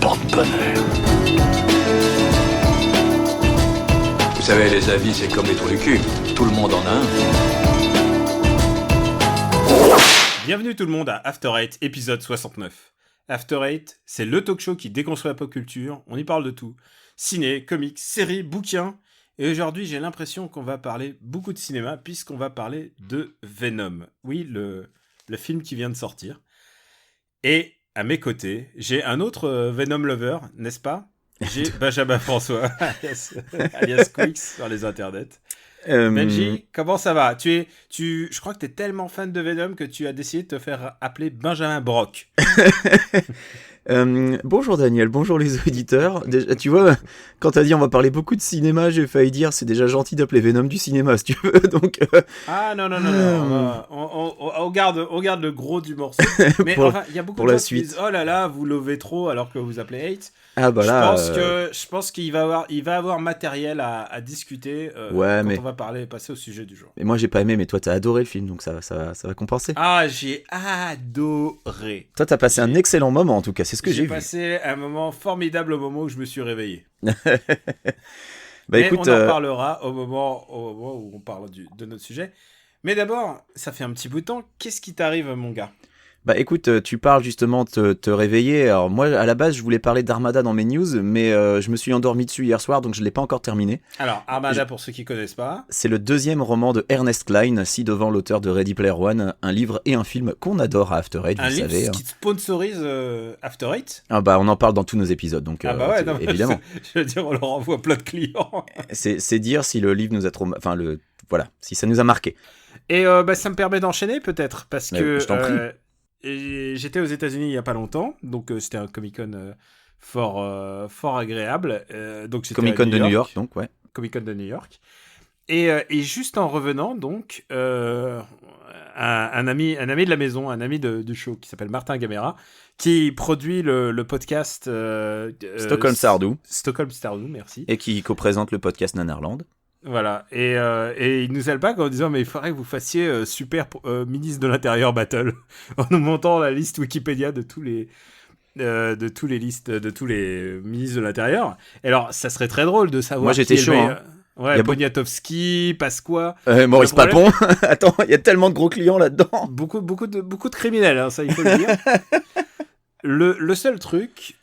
porte-bonheur. Vous savez, les avis, c'est comme les trous du cul. Tout le monde en a un. Bienvenue tout le monde à After Eight, épisode 69. After Eight, c'est le talk show qui déconstruit la pop culture. On y parle de tout. Ciné, comics, séries, bouquins. Et aujourd'hui, j'ai l'impression qu'on va parler beaucoup de cinéma, puisqu'on va parler de Venom. Oui, le film qui vient de sortir. Et à mes côtés, j'ai un autre Venom lover, n'est-ce pas ? J'ai Benjamin François, alias Quix sur les internets. Benji, comment ça va ? Je crois que tu es tellement fan de Venom que tu as décidé de te faire appeler Benjamin Brock. Bonjour Daniel, bonjour les auditeurs. Déjà, tu vois, quand t'as dit on va parler beaucoup de cinéma, j'ai failli dire c'est déjà gentil d'appeler Venom du cinéma si tu veux. Donc, Ah non. On garde le gros du morceau. Mais enfin, il y a beaucoup de gens qui disent oh là là, vous lovez trop alors que vous appelez hate. Ah bah là, je pense qu'il va avoir matériel à discuter quand on va passer au sujet du jour. Mais moi j'ai pas aimé, mais toi t'as adoré le film, donc ça va compenser. Ah, j'ai adoré. Toi t'as passé un excellent moment en tout cas, c'est ce que j'ai vu. J'ai passé un moment formidable au moment où je me suis réveillé. Bah écoute, on en parlera au moment où on parle de notre sujet. Mais d'abord, ça fait un petit bout de temps. Qu'est-ce qui t'arrive, mon gars ? Bah écoute, tu parles justement de te réveiller. Alors moi, à la base, je voulais parler d'Armada dans mes news, mais je me suis endormi dessus hier soir, donc je l'ai pas encore terminé. Alors, Armada, pour ceux qui connaissent pas... C'est le deuxième roman de Ernest Cline, ci-devant l'auteur de Ready Player One, un livre et un film qu'on adore à After Eight, vous savez. Un livre qui sponsorise After Eight ? Ah bah on en parle dans tous nos épisodes, donc évidemment. Je veux dire, on leur envoie plein de clients. c'est dire si le livre nous a trop... Enfin, voilà, si ça nous a marqué. Et ça me permet d'enchaîner peut-être, parce que... Je t'en prie. Et j'étais aux États-Unis il y a pas longtemps, donc c'était un Comic-Con fort agréable. Donc Comic-Con de New York, donc ouais. Comic-Con de New York. Et juste en revenant, donc, un ami de la maison, un ami du show qui s'appelle Martin Gamera, qui produit le podcast Stockholm Sardou. Stockholm Sardou, merci. Et qui co-présente le podcast Nanarland. Voilà, et il nous appelle en disant mais il faudrait que vous fassiez super ministre de l'Intérieur Battle en nous montant la liste Wikipédia de tous les ministres de l'Intérieur. Et alors ça serait très drôle de savoir. Moi j'étais chaud. Ouais, Poniatowski, Pasqua, Maurice Papon. Attends, il y a tellement de gros clients là-dedans. Beaucoup de criminels, hein, ça il faut le dire. Le seul truc,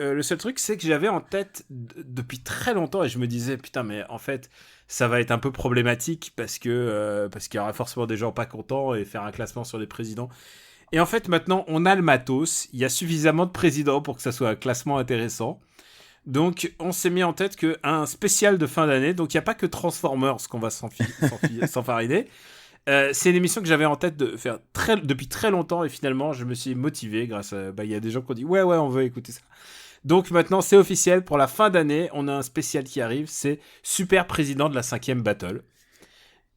c'est que j'avais en tête depuis très longtemps et je me disais putain mais en fait ça va être un peu problématique parce qu'il y aura forcément des gens pas contents et faire un classement sur les présidents. Et en fait maintenant on a le matos, il y a suffisamment de présidents pour que ça soit un classement intéressant. Donc on s'est mis en tête qu'un spécial de fin d'année, donc il n'y a pas que Transformers qu'on va s'enfariner. C'est une émission que j'avais en tête de faire depuis très longtemps et finalement je me suis motivé grâce à... il y a des gens qui ont dit ouais on veut écouter ça. Donc maintenant c'est officiel, pour la fin d'année on a un spécial qui arrive, c'est Super Président de la 5e Battle.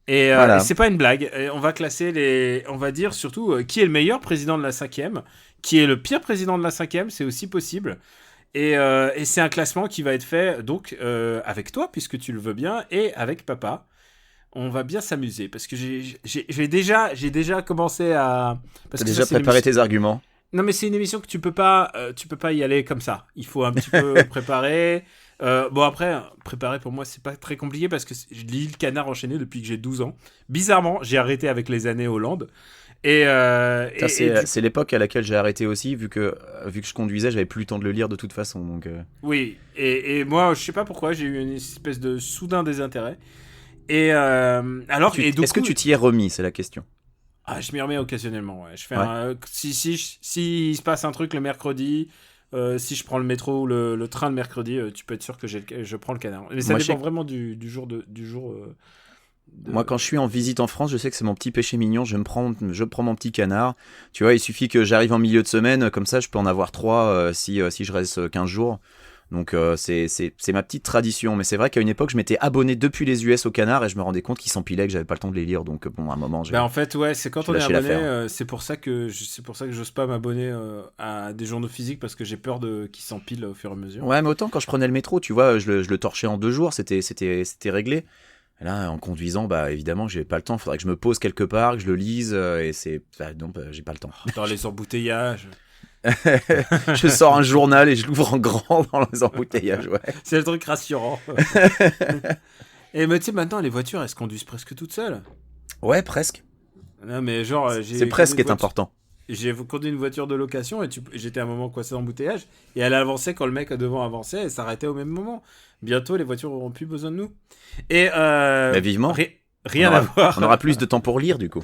Et voilà. C'est pas une blague, et on va classer on va dire surtout qui est le meilleur président de la 5e, qui est le pire président de la 5e, c'est aussi possible. Et c'est un classement qui va être fait donc avec toi puisque tu le veux bien et avec papa. On va bien s'amuser parce que j'ai déjà commencé à... T'as déjà préparé tes arguments. Non mais c'est une émission que tu peux pas y aller comme ça. Il faut un petit peu préparer. Bon après, préparer pour moi c'est pas très compliqué parce que je lis le Canard enchaîné depuis que j'ai 12 ans. Bizarrement, j'ai arrêté avec les années Hollande. C'est l'époque à laquelle j'ai arrêté aussi, vu que je conduisais, j'avais plus le temps de le lire de toute façon. Donc, Oui, et moi je sais pas pourquoi, j'ai eu une espèce de soudain désintérêt. Est-ce que tu t'y es remis, c'est la question. Ah, je m'y remets occasionnellement, ouais. Je fais si il se passe un truc le mercredi, si je prends le métro ou le train le mercredi, tu peux être sûr que je prends le Canard. Mais ça dépend vraiment du jour. Moi, quand je suis en visite en France, je sais que c'est mon petit péché mignon. Je prends mon petit Canard. Tu vois, il suffit que j'arrive en milieu de semaine, comme ça, je peux en avoir 3 si je reste 15 jours. Donc c'est ma petite tradition, mais c'est vrai qu'à une époque je m'étais abonné depuis les US au Canard et je me rendais compte qu'ils s'empilaient, que j'avais pas le temps de les lire, donc bon à un moment en fait ouais, c'est quand on est abonné, c'est pour ça que j'ose pas m'abonner à des journaux physiques parce que j'ai peur qu'ils s'empilent au fur et à mesure. Ouais, mais autant quand je prenais le métro, tu vois, je le torchais en 2 jours, c'était réglé. Et là, en conduisant, bah évidemment, j'ai pas le temps. Faudrait que je me pose quelque part, que je le lise, et j'ai pas le temps. Dans les embouteillages. Je sors un journal et je l'ouvre en grand dans les embouteillages, ouais. C'est le truc rassurant. Et mais tu sais, maintenant, les voitures, elles se conduisent presque toutes seules. Ouais, presque. Non, mais genre, C'est presque est important. J'ai conduit une voiture de location et j'étais à un moment coincé dans l'embouteillage et elle avançait quand le mec devant avançait et s'arrêtait au même moment. Bientôt, les voitures auront plus besoin de nous. Et Bah, vivement. Rien à voir. On aura plus de temps pour lire, du coup.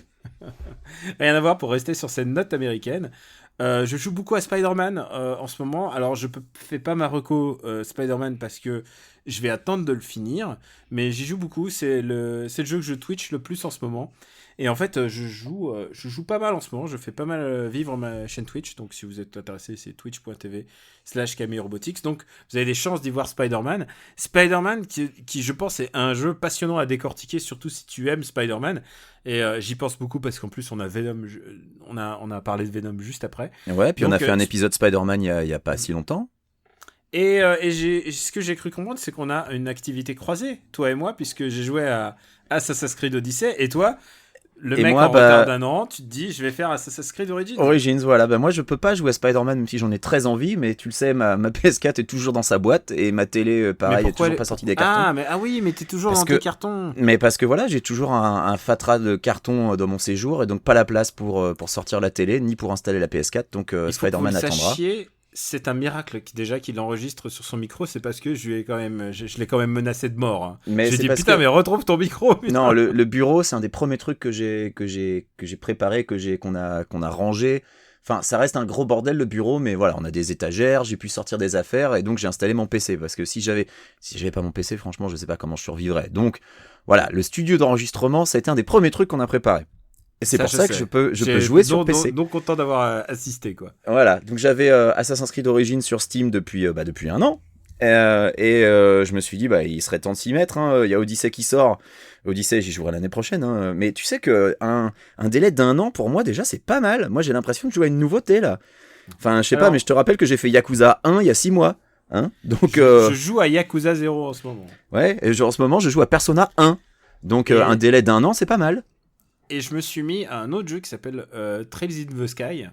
Rien à voir pour rester sur cette note américaine. Je joue beaucoup à Spider-Man en ce moment. Alors, je fais pas ma reco Spider-Man parce que je vais attendre de le finir. Mais j'y joue beaucoup. C'est le jeu que je Twitch le plus en ce moment. Et en fait, je joue pas mal en ce moment. Je fais pas mal vivre ma chaîne Twitch. Donc, si vous êtes intéressé, c'est twitch.tv/CamilleRobotics. Donc, vous avez des chances d'y voir Spider-Man. Spider-Man, qui, je pense, est un jeu passionnant à décortiquer, surtout si tu aimes Spider-Man. Et j'y pense beaucoup parce qu'en plus, on a Venom. On a parlé de Venom juste après. Ouais, puis donc, on a fait un épisode Spider-Man il y a pas si longtemps. Et ce que j'ai cru comprendre, c'est qu'on a une activité croisée, toi et moi, puisque j'ai joué à Assassin's Creed Odyssey. Et toi, le mec en retard d'un an, tu te dis, je vais faire Assassin's Creed Origins, voilà. Bah, moi, je peux pas jouer à Spider-Man, même si j'en ai très envie, mais tu le sais, ma PS4 est toujours dans sa boîte et ma télé, pareil, est toujours pas sortie des cartons. Oui, mais t'es toujours dans tes cartons. Mais parce que voilà, j'ai toujours un fatras de cartons dans mon séjour et donc pas la place pour sortir la télé ni pour installer la PS4, donc Spider-Man attendra. C'est un miracle qu'il l'enregistre sur son micro, c'est parce que je l'ai quand même menacé de mort. Hein. J'ai dit putain, mais retrouve ton micro. Putain. Non, le bureau, c'est un des premiers trucs que j'ai préparé, qu'on a rangé. Enfin, ça reste un gros bordel le bureau, mais voilà, on a des étagères, j'ai pu sortir des affaires et donc j'ai installé mon PC parce que si j'avais pas mon PC, franchement, je sais pas comment je survivrais. Donc voilà, le studio d'enregistrement, ça a été un des premiers trucs qu'on a préparé. Et c'est pour ça que je peux jouer sur PC. Donc content d'avoir assisté, quoi. Voilà, donc j'avais Assassin's Creed Origins sur Steam depuis un an. Je me suis dit, il serait temps de s'y mettre. Hein. Il y a Odyssey qui sort. Odyssey, j'y jouerai l'année prochaine. Hein. Mais tu sais qu'un délai d'1 an, pour moi, déjà, c'est pas mal. Moi, j'ai l'impression de jouer à une nouveauté, là. Enfin, je sais pas, mais je te rappelle que j'ai fait Yakuza 1 il y a 6 mois. Hein. Donc, je joue à Yakuza 0 en ce moment. Ouais, et en ce moment, je joue à Persona 1. Donc, un délai d'1 an, c'est pas mal. Et je me suis mis à un autre jeu qui s'appelle Trails in the Sky,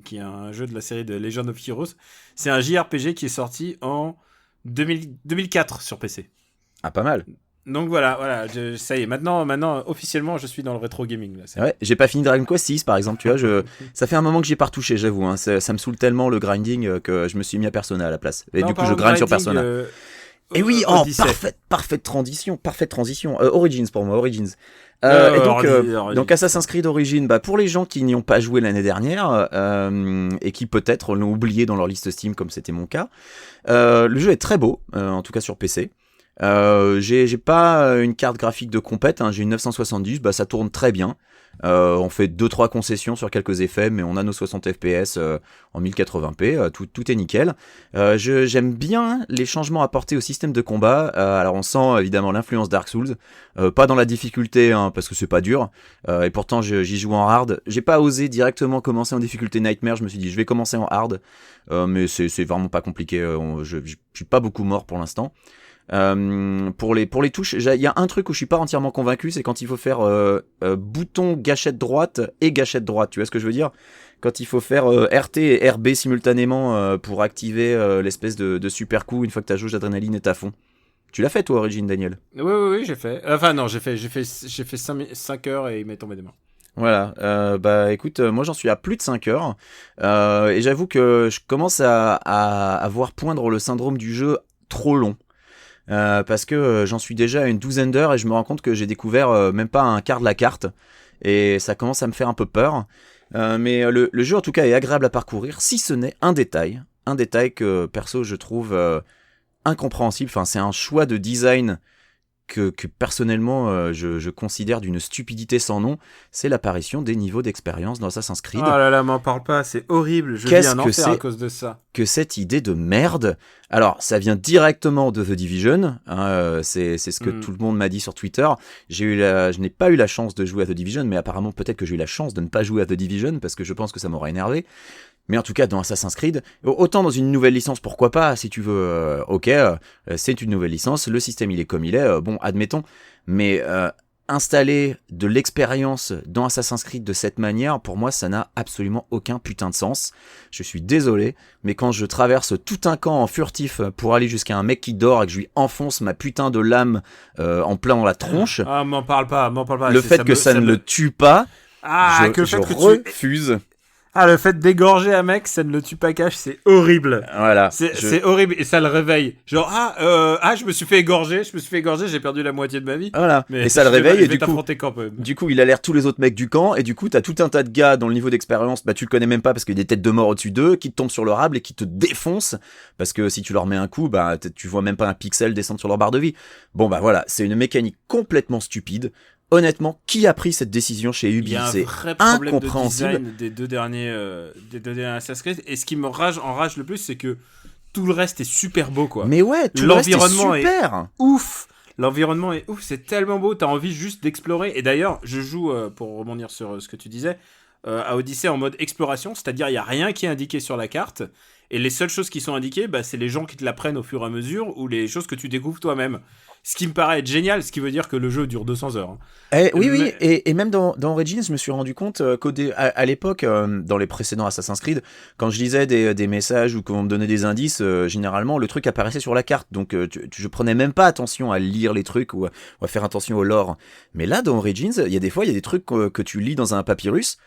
qui est un jeu de la série de Legend of Heroes. C'est un JRPG qui est sorti en 2004 sur PC. Ah, pas mal. Donc voilà, ça y est, maintenant, officiellement, je suis dans le rétro gaming. Là, ouais, j'ai pas fini Dragon Quest 6 par exemple, tu vois, ça fait un moment que j'y ai pas retouché, j'avoue. Hein, ça me saoule tellement le grinding que je me suis mis à Persona à la place. Et du coup, je grind sur Persona. Et oui, parfaite transition. Origins pour moi, Origins. Donc Assassin's Creed Origins, pour les gens qui n'y ont pas joué l'année dernière et qui peut-être l'ont oublié dans leur liste Steam comme c'était mon cas, le jeu est très beau, en tout cas sur PC. J'ai pas une carte graphique de compète, hein, j'ai une 970, ça tourne très bien. On fait 2-3 concessions sur quelques effets, mais on a nos 60 fps en 1080p, tout est nickel. J'aime bien les changements apportés au système de combat. Alors on sent évidemment l'influence Dark Souls, pas dans la difficulté, hein, parce que c'est pas dur, et pourtant j'y joue en hard. J'ai pas osé directement commencer en difficulté Nightmare, je me suis dit je vais commencer en hard, mais c'est vraiment pas compliqué, je suis pas beaucoup mort pour l'instant. Pour les touches, il y a un truc où je suis pas entièrement convaincu, c'est quand il faut faire bouton gâchette droite et gâchette droite, tu vois ce que je veux dire, quand il faut faire RT et RB simultanément pour activer l'espèce de super coup une fois que ta jauge d'adrénaline est à fond. Tu l'as fait toi, Origin, Daniel? Oui, j'ai fait. Enfin non, j'ai fait 5 heures et il m'est tombé des mains. Voilà, écoute, moi j'en suis à plus de 5 heures et j'avoue que je commence à voir poindre le syndrome du jeu trop long. Parce que j'en suis déjà à une 12aine d'heures et je me rends compte que j'ai découvert même pas un quart de la carte et ça commence à me faire un peu peur, mais le jeu en tout cas est agréable à parcourir, si ce n'est un détail que perso je trouve incompréhensible. Enfin, c'est un choix de design que personnellement je considère d'une stupidité sans nom, c'est l'apparition des niveaux d'expérience dans Assassin's Creed. Oh là là, m'en parle pas, c'est horrible, je vis un enfer à cause de ça. Que cette idée de merde, alors ça vient directement de The Division, hein, c'est ce que tout le monde m'a dit sur Twitter. Je n'ai pas eu la chance de jouer à The Division, mais apparemment peut-être que j'ai eu la chance de ne pas jouer à The Division, parce que je pense que ça m'aurait énervé. Mais en tout cas, dans Assassin's Creed, autant dans une nouvelle licence, pourquoi pas, si tu veux, ok, c'est une nouvelle licence, le système il est comme il est, bon, admettons, mais installer de l'expérience dans Assassin's Creed de cette manière, pour moi, ça n'a absolument aucun putain de sens. Je suis désolé, mais quand je traverse tout un camp en furtif pour aller jusqu'à un mec qui dort et que je lui enfonce ma putain de lame en plein dans la tronche, m'en parle pas. le fait que ça ne le tue pas, je refuse. Le fait d'égorger un mec, ça ne le tue pas cash, c'est horrible. Voilà. C'est horrible et ça le réveille. Genre, je me suis fait égorger, j'ai perdu la moitié de ma vie. Voilà. Mais et ça le réveille et du coup, il alerte tous les autres mecs du camp et du coup, t'as tout un tas de gars dont le niveau d'expérience, tu le connais même pas parce qu'il y a des têtes de mort au-dessus d'eux qui te tombent sur le rable et qui te défoncent parce que si tu leur mets un coup, tu vois même pas un pixel descendre sur leur barre de vie. Bon, voilà. C'est une mécanique complètement stupide. Honnêtement, qui a pris cette décision chez Ubi? C'est incompréhensible. De design des deux derniers Assassin's Creed. Et ce qui enrage le plus, c'est que tout le reste est super beau, quoi. Mais ouais, tout le reste est super. Ouf. L'environnement est ouf, c'est tellement beau, t'as envie juste d'explorer. Et d'ailleurs, je joue, pour rebondir sur ce que tu disais, à Odyssey en mode exploration, c'est-à-dire il n'y a rien qui est indiqué sur la carte. Et les seules choses qui sont indiquées, c'est les gens qui te l'apprennent au fur et à mesure ou les choses que tu découvres toi-même. Ce qui me paraît être génial, ce qui veut dire que le jeu dure 200 heures. Oui, et même dans Origins, je me suis rendu compte qu'à l'époque, dans les précédents Assassin's Creed, quand je lisais des messages ou qu'on me donnait des indices, généralement le truc apparaissait sur la carte. Donc je prenais même pas attention à lire les trucs ou à faire attention au lore. Mais là, dans Origins, il y a des fois, il y a des trucs que tu lis dans un papyrus.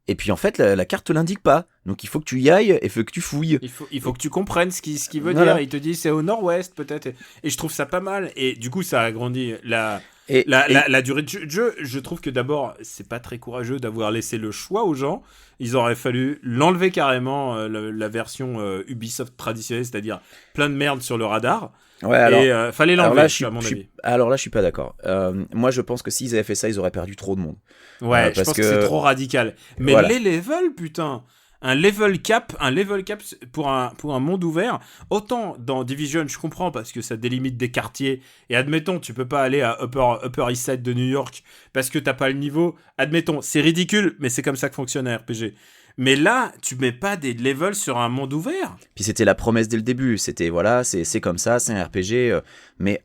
Et puis en fait, la carte te l'indique pas. Donc il faut que tu y ailles et il faut que tu fouilles. Il faut que tu comprennes ce qu'il veut dire. Il te dit c'est au nord-ouest peut-être. Et je trouve ça pas mal. Et du coup, ça agrandit la durée de jeu. Je trouve que d'abord, c'est pas très courageux d'avoir laissé le choix aux gens. Ils auraient fallu l'enlever carrément, la version Ubisoft traditionnelle, c'est-à-dire plein de merde sur le radar. Ouais, alors, et fallait l'enlever, à mon avis. Alors là, je suis pas d'accord. Moi, je pense que s'ils avaient fait ça, ils auraient perdu trop de monde. Ouais, je pense que c'est trop radical. Mais voilà. Les levels, putain, un level cap pour un monde ouvert. Autant dans Division, je comprends parce que ça délimite des quartiers. Et admettons, tu peux pas aller à Upper East Side de New York parce que t'as pas le niveau. Admettons, c'est ridicule, mais c'est comme ça que fonctionne un RPG. Mais là, tu mets pas des levels sur un monde ouvert. Puis c'était la promesse dès le début. C'était voilà, c'est comme ça, c'est un RPG. Mais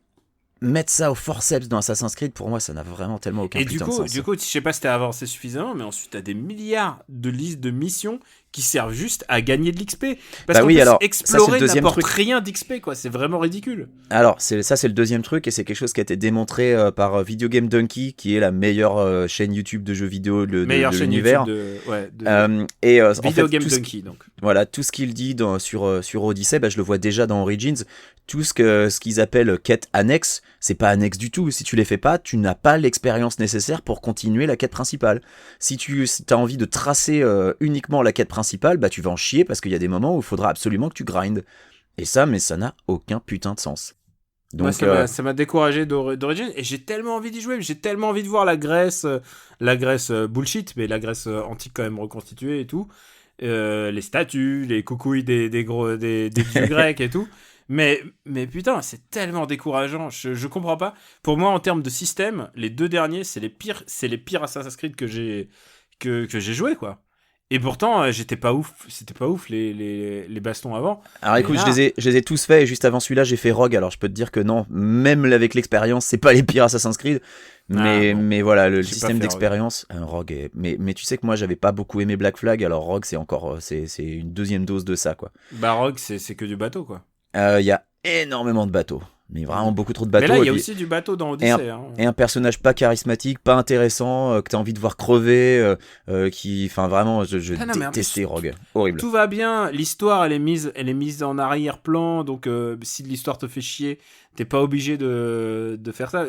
mettre ça au forceps dans Assassin's Creed, pour moi, ça n'a vraiment tellement aucun putain de sens. Et du coup, je sais pas si t'as avancé suffisamment, mais ensuite t'as des milliards de listes de missions qui servent juste à gagner de l'XP. Parce qu'en plus, explorer n'apporte rien d'XP, quoi. C'est vraiment ridicule. Alors, c'est le deuxième truc, et c'est quelque chose qui a été démontré par Video Game Donkey, qui est la meilleure chaîne YouTube de jeux vidéo de l'univers. Video Game Donkey, donc. Voilà, tout ce qu'il dit sur Odyssey, je le vois déjà dans Origins. Tout ce qu'ils appellent quête annexe, c'est pas annexe du tout. Si tu les fais pas, tu n'as pas l'expérience nécessaire pour continuer la quête principale. Si tu as envie de tracer uniquement la quête principale, tu vas en chier parce qu'il y a des moments où il faudra absolument que tu grindes. Et ça, mais ça n'a aucun putain de sens. Donc, ça m'a découragé d'Origins et j'ai tellement envie d'y jouer, j'ai tellement envie de voir la Grèce bullshit, mais la Grèce antique quand même reconstituée et tout. Les statues, les coucouilles des dieux grecs et tout. Mais putain, c'est tellement décourageant. Je comprends pas. Pour moi, en termes de système, les deux derniers, c'est les pires Assassin's Creed que j'ai joué, quoi. Et pourtant, c'était pas ouf les bastons avant. Alors écoute, là... je les ai tous faits et juste avant celui-là, j'ai fait Rogue. Alors je peux te dire que non, même avec l'expérience, c'est pas les pires Assassin's Creed. Mais voilà, le système d'expérience, Rogue. Mais tu sais que moi, j'avais pas beaucoup aimé Black Flag. Alors Rogue, c'est encore c'est une deuxième dose de ça, quoi. Rogue, c'est que du bateau, quoi. Il y a énormement de bateaux. Mais vraiment beaucoup trop de bateaux. Mais là, il y a aussi du bateau dans Odyssey. Et un personnage pas charismatique, pas intéressant, que t'as envie de voir crever, enfin vraiment, je détestais Rogue. Horrible. Tout va bien, l'histoire, elle est mise en arrière-plan, donc si l'histoire te fait chier, t'es pas obligé de faire ça.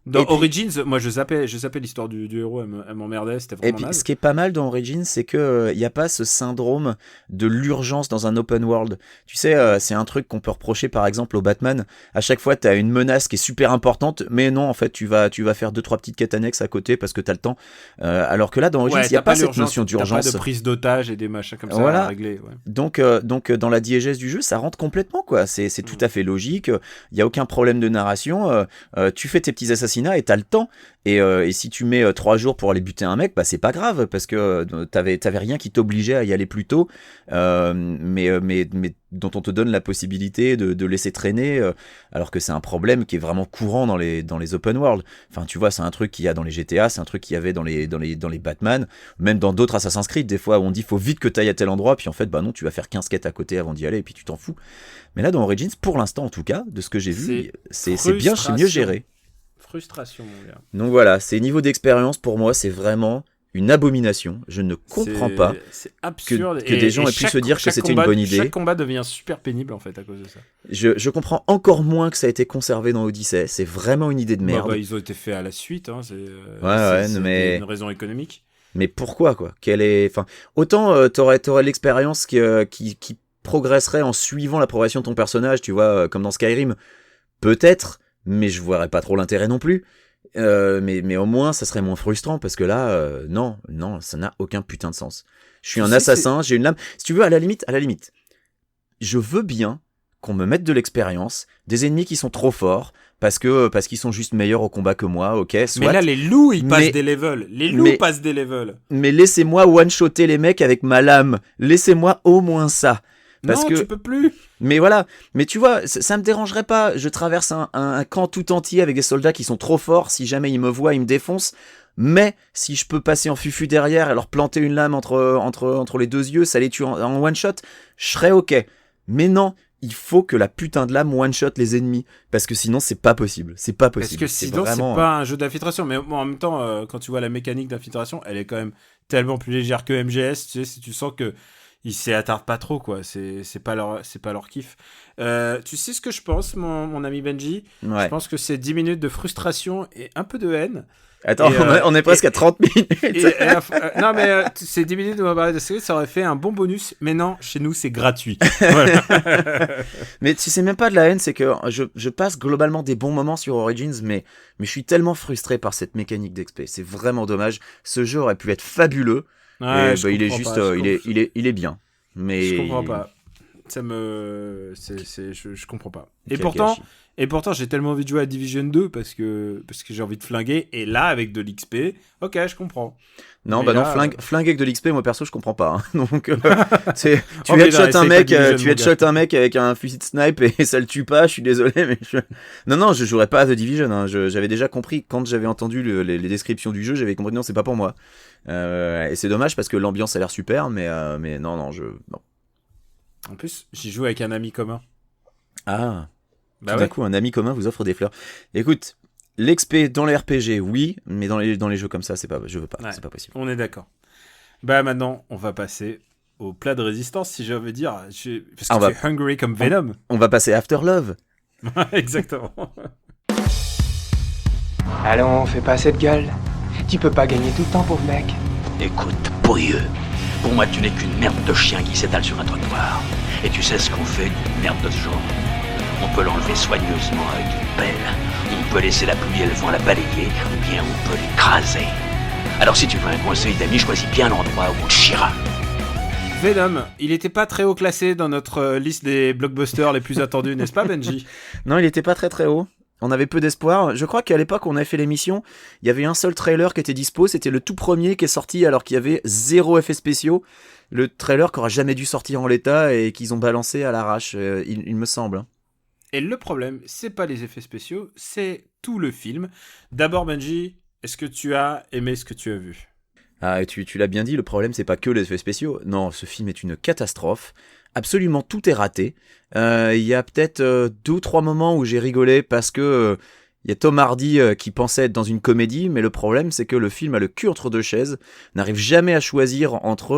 Dans Origins, moi je zappais l'histoire du héros, elle m'emmerdait, c'était vraiment naze. Et puis ce qui est pas mal dans Origins, c'est que y a pas ce syndrome de l'urgence dans un open world. Tu sais, c'est un truc qu'on peut reprocher par exemple au Batman. À chaque fois, t'as une menace qui est super importante, mais non, en fait, tu vas faire 2-3 petites quêtes annexes à côté parce que t'as le temps. Alors que là, dans Origins, il y a pas cette notion d'urgence. T'as pas de prise d'otage et des machins comme ça à régler. Ouais. Donc, dans la diégèse du jeu, ça rentre complètement, quoi. C'est tout à fait logique. Il y a aucun problème de narration. Tu fais tes petits assassinats et t'as le temps. Et si tu mets 3 jours pour aller buter un mec, c'est pas grave parce que t'avais rien qui t'obligeait à y aller plus tôt. Mais dont on te donne la possibilité de laisser traîner, alors que c'est un problème qui est vraiment courant dans les open world. Enfin, tu vois, c'est un truc qu'il y a dans les GTA, c'est un truc qu'il y avait dans les Batman, même dans d'autres Assassin's Creed, des fois où on dit faut vite que t'ailles à tel endroit, puis en fait, bah non, tu vas faire 15 quêtes à côté avant d'y aller, et puis tu t'en fous. Mais là, dans Origins, pour l'instant en tout cas, de ce que j'ai vu, c'est bien, c'est mieux géré. Frustration, mon gars. Donc voilà, ces niveaux d'expérience, pour moi, c'est vraiment une abomination. Je ne comprends pas c'est absurde que des gens aient pu se dire que c'était une bonne idée. Chaque combat devient super pénible en fait à cause de ça. Je comprends encore moins que ça a été conservé dans Odyssey. C'est vraiment une idée de merde. Bah, ils ont été faits à la suite. Hein. Mais une raison économique. Mais pourquoi quoi? Enfin, autant t'aurais l'expérience qui progresserait en suivant la progression de ton personnage, tu vois, comme dans Skyrim. Peut-être, mais je verrais pas trop l'intérêt non plus. Mais au moins ça serait moins frustrant parce que là non ça n'a aucun putain de sens. Je suis un assassin, j'ai une lame. Si tu veux, à la limite je veux bien qu'on me mette de l'expérience, des ennemis qui sont trop forts parce qu'ils sont juste meilleurs au combat que moi, ok, soit. Mais là les loups ils passent des levels, passent des levels. Mais laissez-moi one-shotter les mecs avec ma lame, laissez-moi au moins ça. Parce que tu peux plus. Mais voilà, mais tu vois, ça me dérangerait pas. Je traverse un camp tout entier avec des soldats qui sont trop forts. Si jamais ils me voient, ils me défoncent. Mais si je peux passer en fufu derrière et leur planter une lame entre les deux yeux, ça les tue en one shot, je serais ok. Mais non, il faut que la putain de lame one shot les ennemis, parce que sinon c'est pas possible. C'est pas possible. Parce que sinon c'est pas un jeu d'infiltration. Mais bon, en même temps, quand tu vois la mécanique d'infiltration, elle est quand même tellement plus légère que MGS. Tu sais, si tu sens que ils s'y attardent pas trop, quoi. C'est pas leur kiff. Tu sais ce que je pense, mon ami Benji? Ouais. Je pense que c'est 10 minutes de frustration et un peu de haine. Attends, on est presque à 30 minutes. Non, mais ces 10 minutes où on va parler de série, ça aurait fait un bon bonus. Mais non, chez nous, c'est gratuit. Voilà. Mais tu sais même pas de la haine, c'est que je passe globalement des bons moments sur Origins, mais je suis tellement frustré par cette mécanique d'XP. C'est vraiment dommage. Ce jeu aurait pu être fabuleux. Ouais, il est juste, il est bien. Mais je comprends pas. Je comprends pas. Kakashi. Et pourtant, j'ai tellement envie de jouer à Division 2 parce que j'ai envie de flinguer. Et là, avec de l'XP, ok, je comprends. Non, mais bah là, non, flingue avec de l'XP, moi perso, je comprends pas. Hein. Donc, tu headshot un mec, un mec avec un fusil de snipe et ça le tue pas. Je suis désolé, mais non, je jouerais pas à The Division. Hein. J'avais déjà compris quand j'avais entendu les descriptions du jeu, j'avais compris non, c'est pas pour moi. Et c'est dommage parce que l'ambiance a l'air super, mais non. En plus, j'y joue avec un ami commun. Ah. Bah tout d'un coup, un ami commun vous offre des fleurs. Écoute, l'XP dans les RPG, oui, mais dans les jeux comme ça, je veux pas, ouais, c'est pas possible. On est d'accord. Bah maintenant, on va passer au plat de résistance, si je veux dire. Parce que tu es hungry comme Venom. On va passer After Love. Exactement. Allons, fais pas cette gueule. Tu peux pas gagner tout le temps, pauvre mec. Écoute, pourrieux, pour moi tu n'es qu'une merde de chien qui s'étale sur un trottoir. Et tu sais ce qu'on fait d'une merde de ce genre? On peut l'enlever soigneusement avec une pelle, on peut laisser la pluie et le vent la balayer, ou bien on peut l'écraser. Alors si tu veux un conseil d'ami, choisis bien l'endroit où on te chiera. Venom, il était pas très haut classé dans notre liste des blockbusters les plus attendus, n'est-ce pas Benji? Non, il était pas très très haut. On avait peu d'espoir. Je crois qu'à l'époque où on avait fait l'émission, il y avait un seul trailer qui était dispo, c'était le tout premier qui est sorti alors qu'il y avait 0 effets spéciaux. Le trailer qui aurait jamais dû sortir en l'état et qu'ils ont balancé à l'arrache, il me semble. Et le problème, c'est pas les effets spéciaux, c'est tout le film. D'abord Benji, est-ce que tu as aimé ce que tu as vu? Ah, tu l'as bien dit, le problème c'est pas que les effets spéciaux. Non, ce film est une catastrophe. Absolument tout est raté. Il y a peut-être 2 ou 3 moments où j'ai rigolé parce que il y a Tom Hardy qui pensait être dans une comédie, mais le problème c'est que le film a le cul entre 2 chaises, n'arrive jamais à choisir entre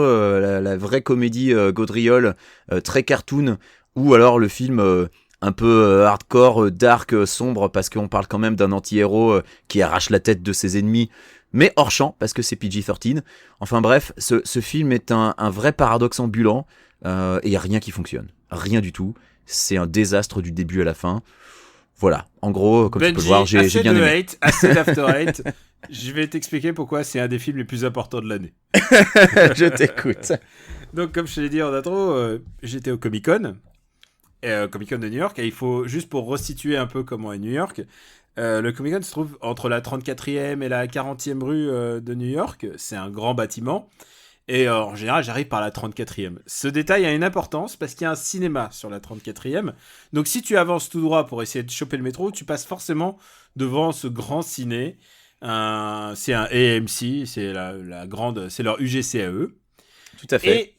la vraie comédie gaudriole très cartoon ou alors le film un peu hardcore, dark, sombre, parce qu'on parle quand même d'un anti-héros qui arrache la tête de ses ennemis, mais hors champ, parce que c'est PG-13. Enfin bref, ce film est un vrai paradoxe ambulant, et il n'y a rien qui fonctionne. Rien du tout. C'est un désastre du début à la fin. Voilà, en gros, comme Benji, tu peux le voir, j'ai bien aimé. Assez d'After Eight. Je vais t'expliquer pourquoi c'est un des films les plus importants de l'année. Je t'écoute. Donc, comme je te l'ai dit en intro, j'étais au Comic-Con. Comic-Con de New York, et il faut, juste pour resituer un peu comment est New York, le Comic-Con se trouve entre la 34e et la 40e rue de New York. C'est un grand bâtiment, Et en général, j'arrive par la 34e. Ce détail a une importance parce qu'il y a un cinéma sur la 34e. Donc si tu avances tout droit pour essayer de choper le métro, tu passes forcément devant ce grand ciné. C'est un AMC, c'est la grande, c'est leur UGC à eux. Tout à fait.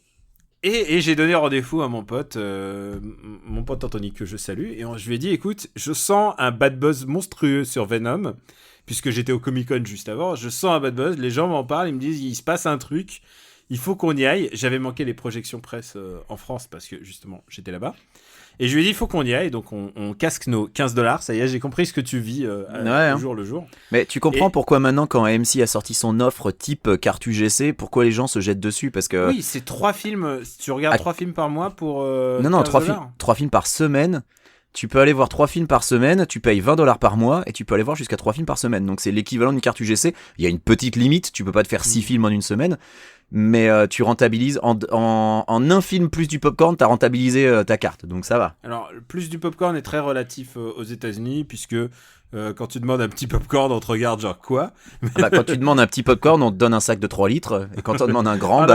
Et j'ai donné rendez-vous à mon pote Anthony, que je salue, et je lui ai dit, écoute, je sens un bad buzz monstrueux sur Venom, puisque j'étais au Comic-Con juste avant, je sens un bad buzz, les gens m'en parlent, ils me disent, il se passe un truc, il faut qu'on y aille. J'avais manqué les projections presse en France, parce que justement, j'étais là-bas. Et je lui ai dit, il faut qu'on y aille, donc on casque nos $15, ça y est, j'ai compris ce que tu vis au jour le jour. Mais tu comprends pourquoi maintenant, quand AMC a sorti son offre type carte UGC, pourquoi les gens se jettent dessus, parce que... Oui, c'est 3 films, tu regardes 3 films par mois pour non, 3 films par semaine. Tu peux aller voir 3 films par semaine, tu payes $20 par mois, et tu peux aller voir jusqu'à 3 films par semaine. Donc c'est l'équivalent d'une carte UGC. Il y a une petite limite, tu peux pas te faire 6 films en une semaine, mais tu rentabilises en un film plus du popcorn, t'as rentabilisé ta carte, donc ça va. Alors, plus du popcorn est très relatif aux États-Unis, puisque quand tu demandes un petit popcorn, on te regarde genre quoi. Quand tu demandes un petit popcorn, on te donne un sac de 3 litres, et quand on demande un grand,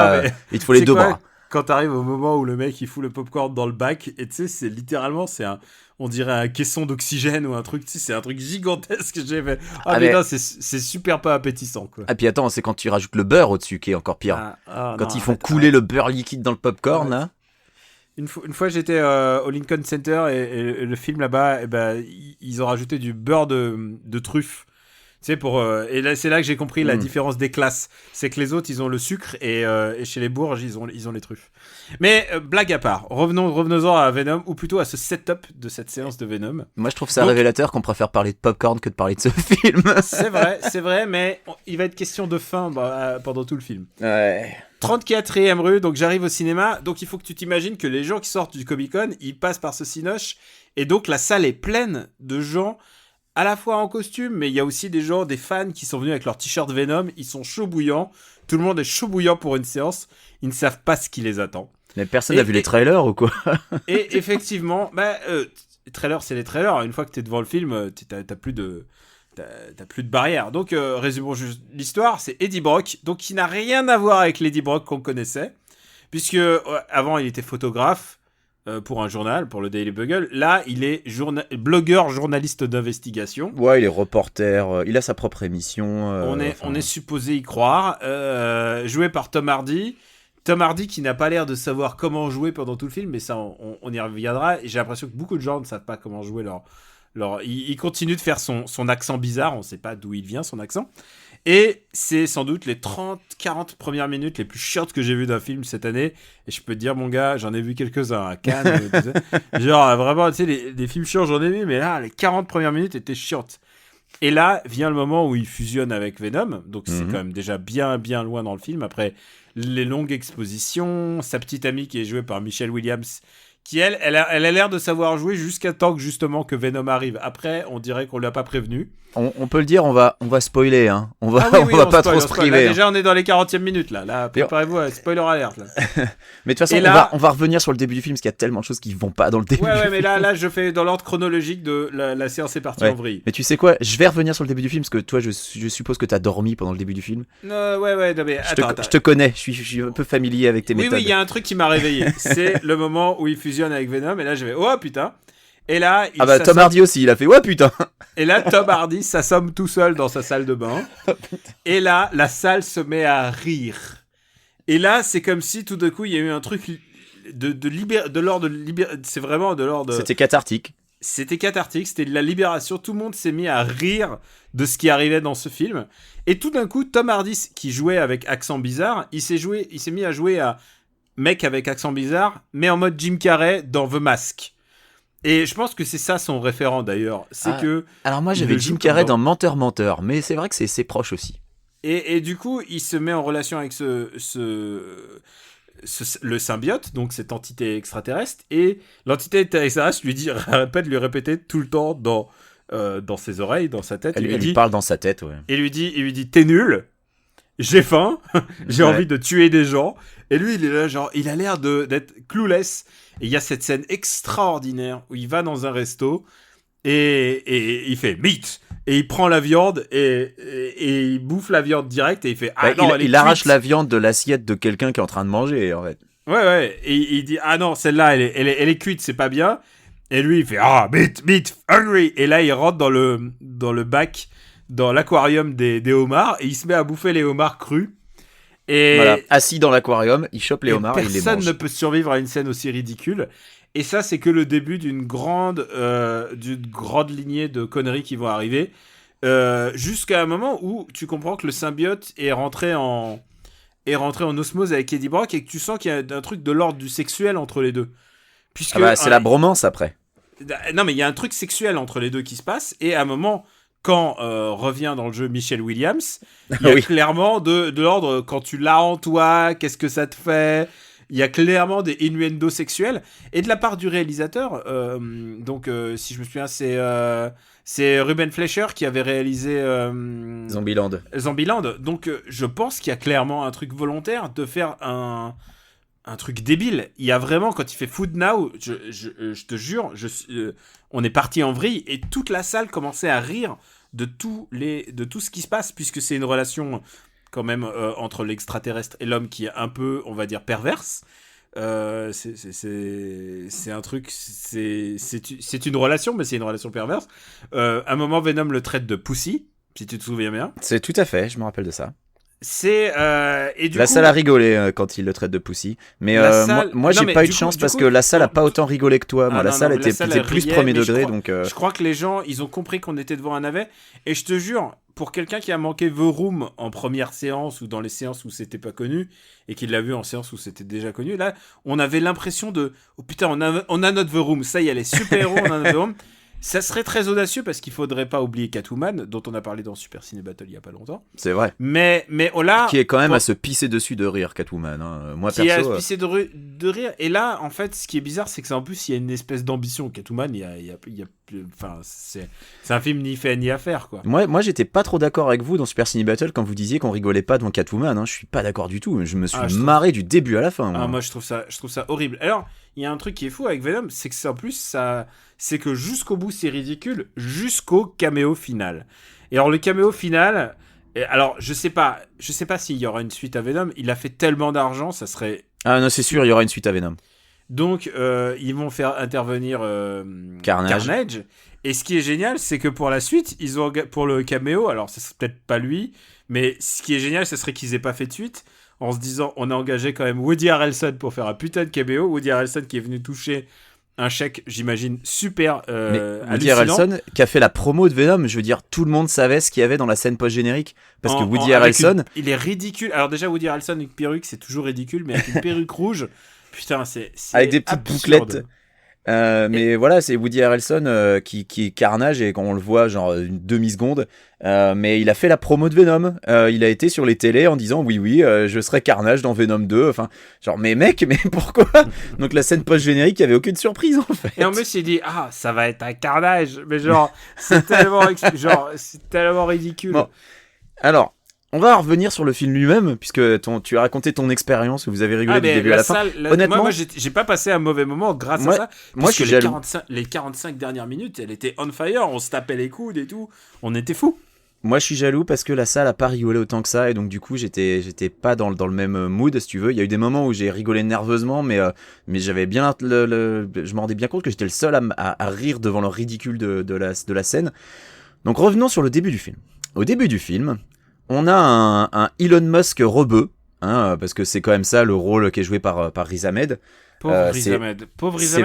il te faut c'est les 2 quoi, bras. Quand t'arrives au moment où le mec il fout le popcorn dans le bac, et tu sais, c'est littéralement, on dirait un caisson d'oxygène ou un truc, tu sais, c'est un truc gigantesque que j'ai fait. Mais non, c'est super pas appétissant, quoi. Ah, puis attends, c'est quand tu rajoutes le beurre au-dessus qui est encore pire. Quand ils font couler le beurre liquide dans le popcorn, là. Une fois j'étais au Lincoln Center et le film là-bas, ils ont rajouté du beurre de truffe. Tu sais, et là, c'est là que j'ai compris la différence des classes. C'est que les autres, ils ont le sucre et chez les Bourges, ils ont les truffes. Mais blague à part, revenons-en à Venom, ou plutôt à ce setup de cette séance de Venom. Moi, je trouve ça révélateur qu'on préfère parler de popcorn que de parler de ce film. C'est vrai, mais il va être question de faim pendant tout le film. Ouais. 34e rue, donc j'arrive au cinéma, donc il faut que tu t'imagines que les gens qui sortent du Comic-Con, ils passent par ce cinoche, et donc la salle est pleine de gens à la fois en costume, mais il y a aussi des fans qui sont venus avec leur t-shirt Venom, ils sont chauds bouillants, tout le monde est chaud bouillant pour une séance, ils ne savent pas ce qui les attend. Mais personne n'a vu les trailers ou quoi? Et effectivement, les trailers, c'est les trailers, une fois que t'es devant le film, t'as plus de barrière. Donc résumons juste l'histoire, c'est Eddie Brock, donc qui n'a rien à voir avec l'Eddie Brock qu'on connaissait, puisque avant il était photographe, pour un journal, pour le Daily Bugle. Là, il est blogueur, journaliste d'investigation. Ouais, il est reporter, il a sa propre émission. On est supposé y croire. Joué par Tom Hardy. Tom Hardy qui n'a pas l'air de savoir comment jouer pendant tout le film, mais ça, on y reviendra. Et j'ai l'impression que beaucoup de gens ne savent pas comment jouer il continue de faire son accent bizarre, on ne sait pas d'où il vient, son accent. Et c'est sans doute les 30-40 premières minutes les plus chiantes que j'ai vues d'un film cette année. Et je peux te dire, mon gars, j'en ai vu quelques-uns à Cannes. Genre, vraiment, tu sais, les films chiants, j'en ai vu, mais là, les 40 premières minutes étaient chiantes. Et là, vient le moment où il fusionne avec Venom. Donc, c'est quand même déjà bien, bien loin dans le film. Après les longues expositions, sa petite amie qui est jouée par Michelle Williams, qui elle a l'air de savoir jouer jusqu'à temps que justement que Venom arrive. Après, on dirait qu'on l'a pas prévenu. On peut le dire, on va spoiler, hein. On va pas trop se priver. Là, déjà, on est dans les 40e minutes, là. Là, préparez-vous à spoiler alert, là. Mais de toute façon, on va revenir sur le début du film, parce qu'il y a tellement de choses qui vont pas dans le début. Ouais, mais là, je fais dans l'ordre chronologique de la séance est partie en vrille. Mais tu sais quoi, je vais revenir sur le début du film, parce que toi, je suppose que t'as dormi pendant le début du film. Ouais, non, mais attends. Je te connais, je suis un peu familier avec tes méthodes. Oui, il y a un truc qui m'a réveillé. C'est le moment où il fusionne avec Venom, et là, je vais, oh putain. Et là, Tom Hardy aussi, il a fait ouais putain. Et là, Tom Hardy s'assomme tout seul dans sa salle de bain. Et là, la salle se met à rire. Et là, c'est comme si tout d'un coup, il y a eu un truc de l'ordre de c'est vraiment de l'ordre. C'était cathartique. C'était de la libération. Tout le monde s'est mis à rire de ce qui arrivait dans ce film. Et tout d'un coup, Tom Hardy, qui jouait avec accent bizarre, il s'est mis à jouer à mec avec accent bizarre, mais en mode Jim Carrey dans The Mask. Et je pense que c'est ça son référent d'ailleurs. Alors moi j'avais Jim Carrey dans Menteur Menteur, mais c'est vrai que c'est proche aussi. Et du coup, il se met en relation avec le symbiote, donc cette entité extraterrestre, et l'entité extraterrestre lui dit, arrête de lui répéter tout le temps dans ses oreilles, dans sa tête. Elle lui parle dans sa tête, ouais. Et il lui dit t'es nul, j'ai faim, j'ai envie de tuer des gens. Et lui, il est là, genre, il a l'air d'être clueless. Et il y a cette scène extraordinaire où il va dans un resto et il fait meat. et il prend la viande et il bouffe la viande direct et il fait ah non, il arrache la viande de l'assiette de quelqu'un qui est en train de manger en fait. Ouais, et il dit ah non, celle-là elle est cuite, c'est pas bien. Et lui il fait ah meat hungry, et là il rentre dans le bac, dans l'aquarium des homards, et il se met à bouffer les homards crus. Et voilà, assis dans l'aquarium, il chope les homards et il les mange. Personne ne peut survivre à une scène aussi ridicule. Et ça, c'est que le début d'une grande lignée de conneries qui vont arriver, jusqu'à un moment où tu comprends que le symbiote est rentré en osmose avec Eddie Brock, et que tu sens qu'il y a un truc de l'ordre du sexuel entre les deux. Puisque, c'est la bromance après. Non, mais il y a un truc sexuel entre les deux qui se passe, et à un moment, quand revient dans le jeu Michelle Williams, il y a clairement de l'ordre, quand tu l'as en toi, qu'est-ce que ça te fait ? Il y a clairement des innuendos sexuels, et de la part du réalisateur, si je me souviens, c'est Ruben Fleischer qui avait réalisé Zombieland. Donc je pense qu'il y a clairement un truc volontaire de faire un truc débile. Il y a vraiment, quand il fait Food Now, je te jure, on est parti en vrille et toute la salle commençait à rire de tout ce qui se passe, puisque c'est une relation quand même entre l'extraterrestre et l'homme qui est un peu, on va dire, perverse. C'est un truc, c'est une relation, mais c'est une relation perverse. À un moment, Venom le traite de pussy, si tu te souviens bien. C'est tout à fait, je me rappelle de ça. La salle a rigolé quand il le traite de pussy, mais moi j'ai pas eu de chance parce que la salle a pas autant rigolé que toi. Moi, la salle était plus premier degré, donc. Je crois que les gens, ils ont compris qu'on était devant un navet, et je te jure, pour quelqu'un qui a manqué The Room en première séance ou dans les séances où c'était pas connu, et qui l'a vu en séance où c'était déjà connu, là, on avait l'impression de oh putain, on a notre The Room, ça y est, les super-héros, on a notre The Room. Ça serait très audacieux parce qu'il faudrait pas oublier Catwoman, dont on a parlé dans Super Ciné Battle il y a pas longtemps. C'est vrai. Mais là, qui est quand même à se pisser dessus de rire, Catwoman. Hein. Moi qui perso. Est à se pisser de rire. Et là, en fait, ce qui est bizarre, c'est que en plus il y a une espèce d'ambition. Catwoman, c'est un film ni fait ni à faire, quoi. Moi, j'étais pas trop d'accord avec vous dans Super Ciné Battle quand vous disiez qu'on rigolait pas devant Catwoman. Hein. Je suis pas d'accord du tout. Je me suis marré du début à la fin. Moi, je trouve ça horrible. Alors, il y a un truc qui est fou avec Venom, c'est que en plus c'est que jusqu'au bout c'est ridicule, jusqu'au caméo final. Et alors le caméo final, alors je sais pas s'il y aura une suite à Venom. Il a fait tellement d'argent, ça serait. Ah non, c'est sûr, il y aura une suite à Venom. Donc ils vont faire intervenir Carnage. Et ce qui est génial, c'est que pour la suite, ils ont pour le caméo, alors ça serait peut-être pas lui, mais ce qui est génial, ce serait qu'ils aient pas fait de suite. En se disant, on a engagé quand même Woody Harrelson pour faire un putain de caméo. Woody Harrelson qui est venu toucher un chèque, j'imagine, super Woody Harrelson qui a fait la promo de Venom, je veux dire, tout le monde savait ce qu'il y avait dans la scène post-générique. Parce que Woody Harrelson... il est ridicule. Alors déjà, Woody Harrelson avec une perruque, c'est toujours ridicule, mais avec une perruque rouge, putain, c'est avec des petites absurde. Bouclettes. Mais voilà, c'est Woody Harrelson qui est Carnage, et quand on le voit genre une demi-seconde, mais il a fait la promo de Venom, il a été sur les télés en disant oui je serai Carnage dans Venom 2, enfin genre mais mec, mais pourquoi? Donc la scène post-générique, il y avait aucune surprise en fait. Et en plus il dit ça va être un Carnage, mais genre c'est tellement ridicule. Bon. Alors on va revenir sur le film lui-même, puisque tu as raconté ton expérience, où vous avez rigolé du début à la fin. Honnêtement, moi j'ai pas passé un mauvais moment grâce à ça. Moi, je suis les 45 dernières minutes, elle était on fire, on se tapait les coudes et tout, on était fous. Moi, je suis jaloux parce que la salle a pas rigolé autant que ça, et donc du coup, j'étais pas dans le même mood, si tu veux. Il y a eu des moments où j'ai rigolé nerveusement, mais j'avais bien je me rendais bien compte que j'étais le seul à rire devant le ridicule de la scène. Donc revenons sur le début du film. Au début du film, on a un Elon Musk rebeu, hein, parce que c'est quand même ça le rôle qui est joué par Riz Ahmed. Pauvre Riz Ahmed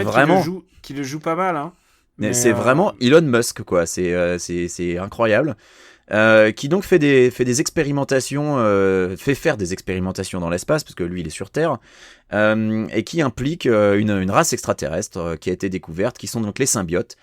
vraiment... qui le joue pas mal. Hein. Mais c'est vraiment Elon Musk, quoi. C'est incroyable. Qui donc fait des expérimentations, fait faire des expérimentations dans l'espace, parce que lui il est sur Terre, et qui implique une race extraterrestre qui a été découverte, qui sont donc les symbiotes.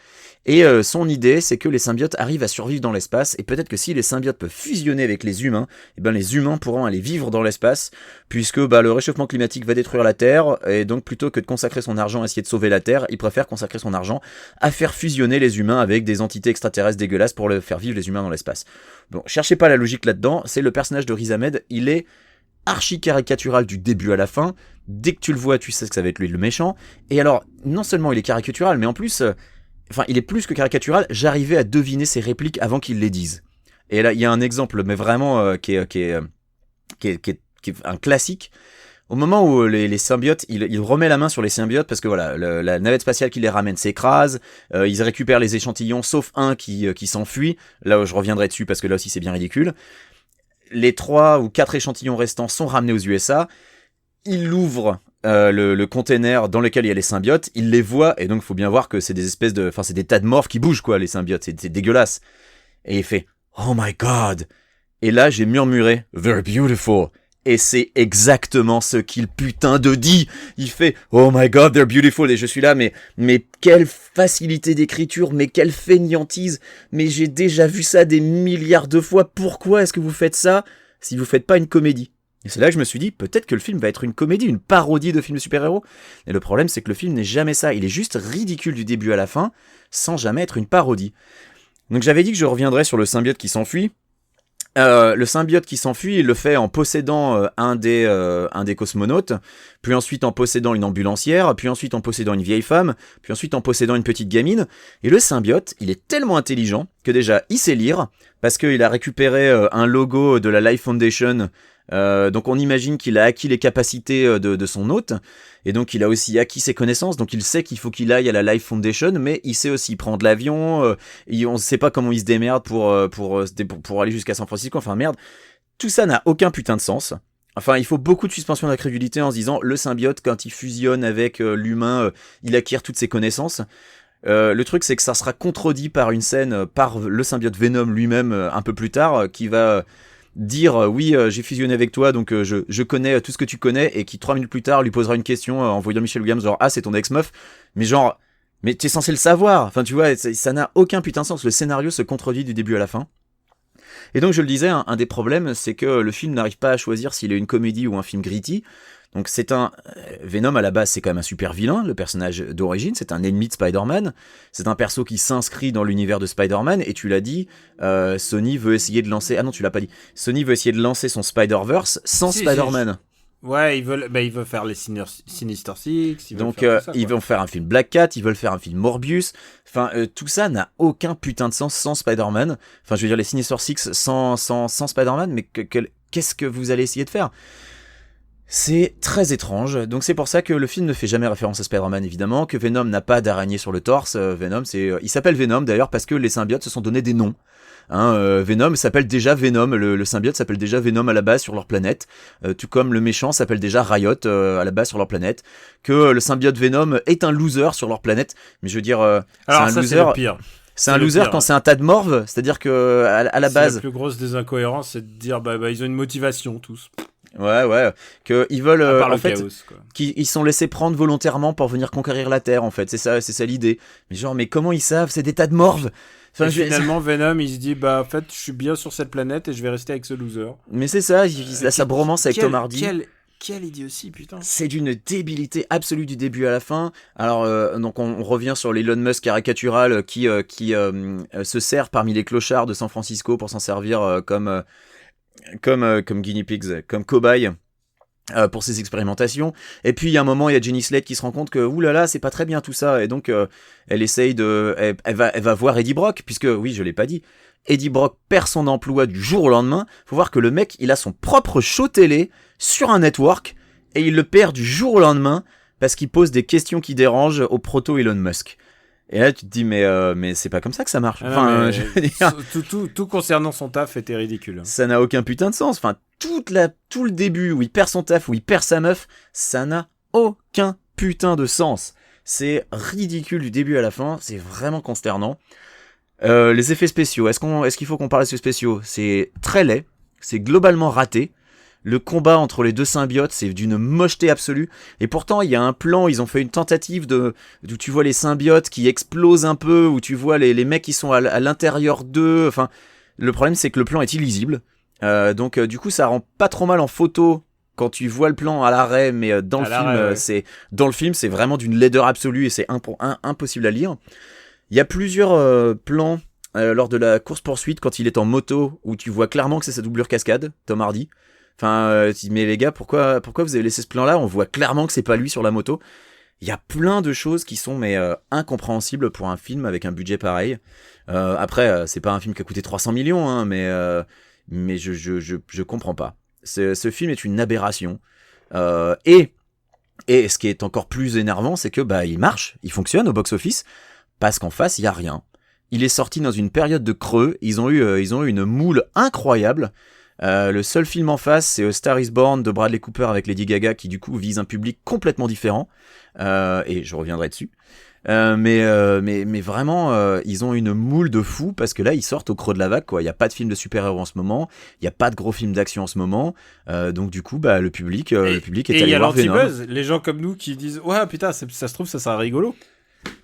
Et son idée, c'est que les symbiotes arrivent à survivre dans l'espace, et peut-être que si les symbiotes peuvent fusionner avec les humains, et ben les humains pourront aller vivre dans l'espace, puisque le réchauffement climatique va détruire la Terre, et donc plutôt que de consacrer son argent à essayer de sauver la Terre, il préfère consacrer son argent à faire fusionner les humains avec des entités extraterrestres dégueulasses pour faire vivre les humains dans l'espace. Bon, cherchez pas la logique là-dedans, c'est le personnage de Riz Ahmed, il est archi caricatural du début à la fin. Dès que tu le vois, tu sais que ça va être lui le méchant. Et alors, non seulement il est caricatural, mais en plus... enfin, il est plus que caricatural. J'arrivais à deviner ses répliques avant qu'il les dise. Et là, il y a un exemple, mais vraiment qui est un classique. Au moment où les symbiotes, il remet la main sur les symbiotes parce que voilà, la navette spatiale qui les ramène s'écrase, ils récupèrent les échantillons, sauf un qui s'enfuit. Là, je reviendrai dessus parce que là aussi c'est bien ridicule. Les 3 ou 4 échantillons restants sont ramenés aux USA. Il ouvre le container dans lequel il y a les symbiotes, il les voit, et donc il faut bien voir que c'est des espèces de... Enfin, c'est des tas de morphes qui bougent, quoi, les symbiotes, c'est dégueulasse. Et il fait « Oh my God !» Et là, j'ai murmuré « They're beautiful !» Et c'est exactement ce qu'il putain de dit. Il fait « Oh my God, they're beautiful !» Et je suis là, mais quelle facilité d'écriture, mais quelle fainéantise. Mais j'ai déjà vu ça des milliards de fois. Pourquoi est-ce que vous faites ça si vous faites pas une comédie ? Et c'est là que je me suis dit, peut-être que le film va être une comédie, une parodie de film de super-héros. Et le problème, c'est que le film n'est jamais ça. Il est juste ridicule du début à la fin, sans jamais être une parodie. Donc j'avais dit que je reviendrais sur le symbiote qui s'enfuit. Le symbiote qui s'enfuit, il le fait en possédant un des cosmonautes, puis ensuite en possédant une ambulancière, puis ensuite en possédant une vieille femme, puis ensuite en possédant une petite gamine. Et le symbiote, il est tellement intelligent que déjà, il sait lire, parce qu'il a récupéré un logo de la Life Foundation. Donc on imagine qu'il a acquis les capacités de son hôte, et donc il a aussi acquis ses connaissances, donc il sait qu'il faut qu'il aille à la Life Foundation, mais il sait aussi prendre l'avion, et on ne sait pas comment il se démerde pour aller jusqu'à San Francisco, enfin merde, tout ça n'a aucun putain de sens. Enfin, il faut beaucoup de suspension d'incrédulité en se disant, le symbiote, quand il fusionne avec l'humain, il acquiert toutes ses connaissances. Le truc, c'est que ça sera contredit par une scène, par le symbiote Venom lui-même, un peu plus tard, qui va... dire oui j'ai fusionné avec toi donc je connais tout ce que tu connais, et qui 3 minutes plus tard lui posera une question en voyant Michelle Williams genre c'est ton ex-meuf, mais genre mais t'es censé le savoir, enfin tu vois, ça n'a aucun putain de sens, le scénario se contredit du début à la fin. Et donc je le disais, un des problèmes c'est que le film n'arrive pas à choisir s'il est une comédie ou un film gritty. Donc c'est un... Venom à la base c'est quand même un super vilain, le personnage d'origine, c'est un ennemi de Spider-Man, c'est un perso qui s'inscrit dans l'univers de Spider-Man, et tu l'as dit, Sony veut essayer de lancer... Ah non, tu l'as pas dit. Sony veut essayer de lancer son Spider-Verse sans Spider-Man. Ouais, ils veulent faire les Sinister Six. Donc ils vont faire un film Black Cat, ils veulent faire un film Morbius, enfin tout ça n'a aucun putain de sens sans Spider-Man. Enfin je veux dire les Sinister Six sans Spider-Man, mais qu'est-ce que vous allez essayer de faire ? C'est très étrange, donc c'est pour ça que le film ne fait jamais référence à Spider-Man évidemment, que Venom n'a pas d'araignée sur le torse. Venom, il s'appelle Venom d'ailleurs parce que les symbiotes se sont donné des noms. Venom s'appelle déjà Venom, le symbiote s'appelle déjà Venom à la base sur leur planète, tout comme le méchant s'appelle déjà Riot à la base sur leur planète, que le symbiote Venom est un loser sur leur planète, mais je veux dire, c'est un loser. C'est le pire. C'est un loser quand c'est un tas de morves, c'est-à-dire que à la base... La plus grosse des incohérences, c'est de dire ils ont une motivation tous. Ouais, que ils veulent en fait chaos, quoi. Qu'ils sont laissés prendre volontairement pour venir conquérir la Terre en fait, c'est ça l'idée. Mais genre mais comment ils savent, c'est des tas de morves. Enfin, finalement Venom il se dit en fait je suis bien sur cette planète et je vais rester avec ce loser. Mais c'est ça, il a sa bromance avec Tom Hardy. Quelle idiotie putain. C'est d'une débilité absolue du début à la fin. Alors donc on revient sur l'Elon Musk caricatural qui se sert parmi les clochards de San Francisco pour s'en servir comme guinea pigs, comme cobayes pour ses expérimentations. Et puis il y a un moment, il y a Jenny Slate qui se rend compte que oulala, c'est pas très bien tout ça, et donc elle essaye elle va voir Eddie Brock, puisque oui, je l'ai pas dit, Eddie Brock perd son emploi du jour au lendemain. Faut voir que le mec, il a son propre show télé sur un network, et il le perd du jour au lendemain parce qu'il pose des questions qui dérangent au proto Elon Musk. Et là, tu te dis, mais c'est pas comme ça que ça marche. Enfin, je veux dire, tout concernant son taf était ridicule. Ça n'a aucun putain de sens. Enfin, tout le début où il perd son taf, où il perd sa meuf, ça n'a aucun putain de sens. C'est ridicule du début à la fin. C'est vraiment consternant. Les effets spéciaux. Est-ce qu'il faut qu'on parle des effets spéciaux ? C'est très laid. C'est globalement raté. Le combat entre les deux symbiotes, c'est d'une mocheté absolue. Et pourtant, il y a un plan, ils ont fait une tentative où tu vois les symbiotes qui explosent un peu, où tu vois les mecs qui sont à l'intérieur d'eux. Enfin, le problème, c'est que le plan est illisible. Donc, du coup, ça rend pas trop mal en photo quand tu vois le plan à l'arrêt, mais dans le film, c'est vraiment d'une laideur absolue et c'est impossible à lire. Il y a plusieurs plans lors de la course-poursuite quand il est en moto, où tu vois clairement que c'est sa doublure cascade, Tom Hardy. Enfin, mais les gars, pourquoi vous avez laissé ce plan-là ? On voit clairement que c'est pas lui sur la moto. Il y a plein de choses qui sont incompréhensibles pour un film avec un budget pareil. Après, c'est pas un film qui a coûté 300 millions, hein, mais je comprends pas. Ce film est une aberration. Et ce qui est encore plus énervant, c'est que il marche, il fonctionne au box-office, parce qu'en face, il y a rien. Il est sorti dans une période de creux. Ils ont eu une moule incroyable. Le seul film en face, c'est A Star Is Born de Bradley Cooper avec Lady Gaga, qui du coup vise un public complètement différent. Et je reviendrai dessus. Mais vraiment, ils ont une moule de fou, parce que là, ils sortent au creux de la vague, quoi. Il n'y a pas de film de super-héros en ce moment. Il n'y a pas de gros films d'action en ce moment. Donc du coup, le public est allé voir Venom. Et il y a l'anti-buzz, les gens comme nous qui disent « Ouais, putain, ça se trouve, ça sera rigolo ».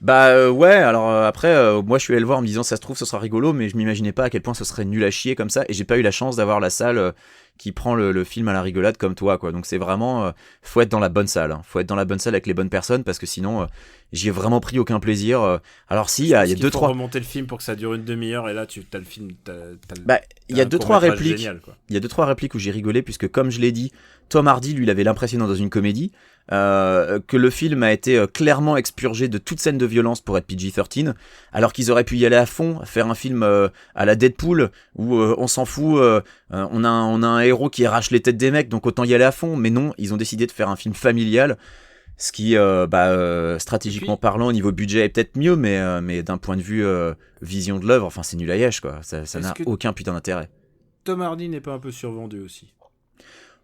Ouais, alors après, moi je suis allé le voir en me disant ça se trouve ce sera rigolo, mais je m'imaginais pas à quel point ce serait nul à chier comme ça, et j'ai pas eu la chance d'avoir la salle qui prend le film à la rigolade comme toi, quoi. Donc c'est vraiment, faut être dans la bonne salle, hein. Faut être dans la bonne salle avec les bonnes personnes, parce que sinon j'y ai vraiment pris aucun plaisir. Alors si, il y a deux trois remonter le film pour que ça dure une demi-heure, et là tu as le film, il y a deux trois répliques, génial, quoi. Il y a 2-3 répliques où j'ai rigolé, puisque comme je l'ai dit, Tom Hardy lui il avait l'impressionné dans une comédie, que le film a été clairement expurgé de toute scène de violence pour être PG-13, alors qu'ils auraient pu y aller à fond, faire un film à la Deadpool, où on s'en fout, on a un héros qui arrache les têtes des mecs, donc autant y aller à fond. Mais non, ils ont décidé de faire un film familial, ce qui stratégiquement parlant au niveau budget est peut-être mieux, mais d'un point de vue vision de l'œuvre, enfin c'est nul à yèche, quoi. Ça n'a aucun putain d'intérêt. Tom Hardy n'est pas un peu survendu aussi?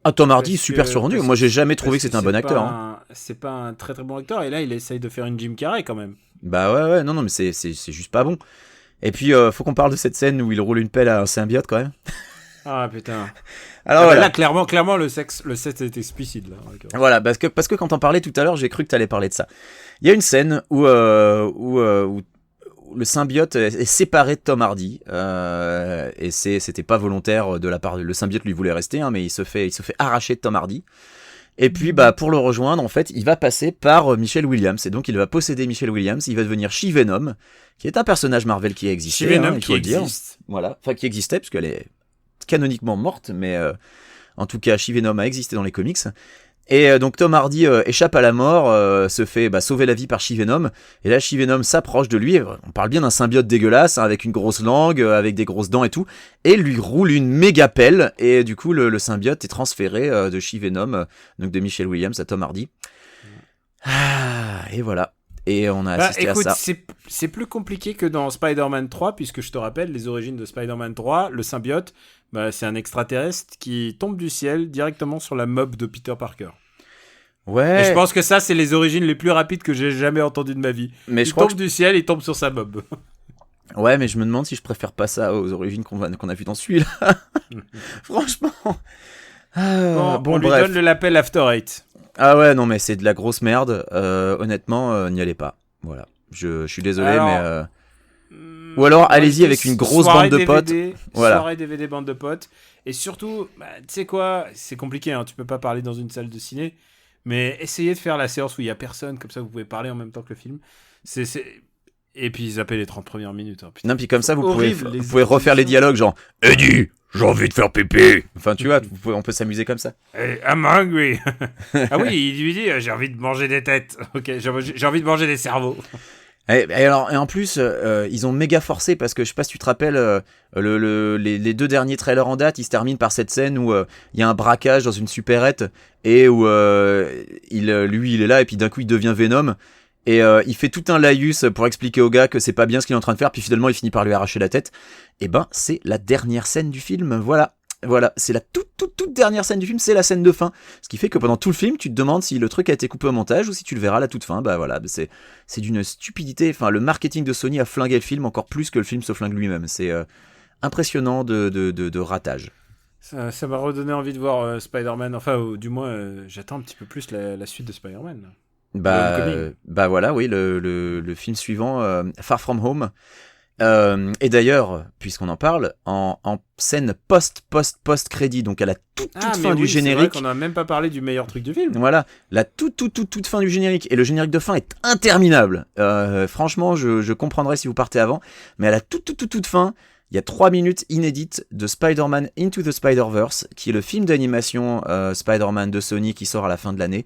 Ah, Tom Hardy, super survendu. Moi, j'ai jamais trouvé que c'était un bon acteur. Hein. C'est pas un très très bon acteur. Et là, il essaye de faire une Jim Carrey quand même. Ouais, non, mais c'est juste pas bon. Et puis, faut qu'on parle de cette scène où il roule une pelle à un symbiote quand même. Ah putain. Alors voilà. Là, clairement, le sexe est explicite là. Voilà, parce que quand t'en parlais tout à l'heure, j'ai cru que t'allais parler de ça. Il y a une scène où le symbiote est séparé de Tom Hardy, et c'était pas volontaire de la part le symbiote lui voulait rester, hein, mais il se fait arracher de Tom Hardy. Et puis pour le rejoindre, en fait, il va passer par Michelle Williams, et donc il va posséder Michelle Williams. Il va devenir She-Venom, qui est un personnage Marvel qui a existé. She-Venom qui existe. Voilà, enfin qui existait puisqu'elle est canoniquement morte, mais en tout cas She-Venom a existé dans les comics. Et donc Tom Hardy échappe à la mort, se fait sauver la vie par She-Venom, et là She-Venom s'approche de lui, on parle bien d'un symbiote dégueulasse, hein, avec une grosse langue, avec des grosses dents et tout, et lui roule une méga pelle, et du coup le symbiote est transféré de She-Venom, donc de Michelle Williams à Tom Hardy. Et voilà. Et on a assisté à ça. C'est plus compliqué que dans Spider-Man 3, puisque je te rappelle, les origines de Spider-Man 3, le symbiote, c'est un extraterrestre qui tombe du ciel directement sur la mob de Peter Parker. Ouais. Et je pense que ça, c'est les origines les plus rapides que j'ai jamais entendues de ma vie. Mais il tombe du ciel, il tombe sur sa mob. Ouais, mais je me demande si je préfère pas ça aux origines qu'on a vu dans celui-là. Franchement. On lui donne le label After Eight. Ah ouais, non, mais c'est de la grosse merde. Honnêtement, n'y allez pas. Voilà. Je suis désolé, mais... Ou alors, allez-y avec une grosse bande de potes. Voilà. Soirée DVD, bande de potes. Et surtout, tu sais quoi, c'est compliqué, hein, tu peux pas parler dans une salle de ciné, mais essayez de faire la séance où il y a personne, comme ça vous pouvez parler en même temps que le film. Et puis zapper les 30 premières minutes. Hein, putain, non, puis comme ça, vous pouvez refaire les dialogues, genre « Eddie, j'ai envie de faire pipi !» Enfin, tu vois, on peut s'amuser comme ça. I'm hungry. Ah oui, il lui dit « J'ai envie de manger des têtes. » Ok, j'ai envie de manger des cerveaux. Et en plus, ils ont méga forcé, parce que je sais pas si tu te rappelles, les 2 derniers trailers en date, ils se terminent par cette scène où il y a un braquage dans une supérette, et où il est là, et puis d'un coup il devient Venom, et il fait tout un laïus pour expliquer au gars que c'est pas bien ce qu'il est en train de faire, puis finalement il finit par lui arracher la tête. Et c'est la dernière scène du film, voilà, c'est la toute dernière scène du film, c'est la scène de fin. Ce qui fait que pendant tout le film, tu te demandes si le truc a été coupé au montage ou si tu le verras à la toute fin. Voilà, c'est d'une stupidité. Enfin, le marketing de Sony a flingué le film encore plus que le film se flingue lui-même. C'est impressionnant de ratage. Ça m'a redonné envie de voir Spider-Man. Enfin, du moins, j'attends un petit peu plus la suite de Spider-Man. Voilà, oui, le film suivant, Far From Home. Et d'ailleurs, puisqu'on en parle, en scène post-crédit, donc à la toute fin du générique. C'est vrai qu'on n'a même pas parlé du meilleur truc du film. Voilà, la toute fin du générique. Et le générique de fin est interminable. Franchement, je comprendrais si vous partez avant. Mais à la toute fin, il y a 3 minutes inédites de Spider-Man Into the Spider-Verse, qui est le film d'animation Spider-Man de Sony qui sort à la fin de l'année.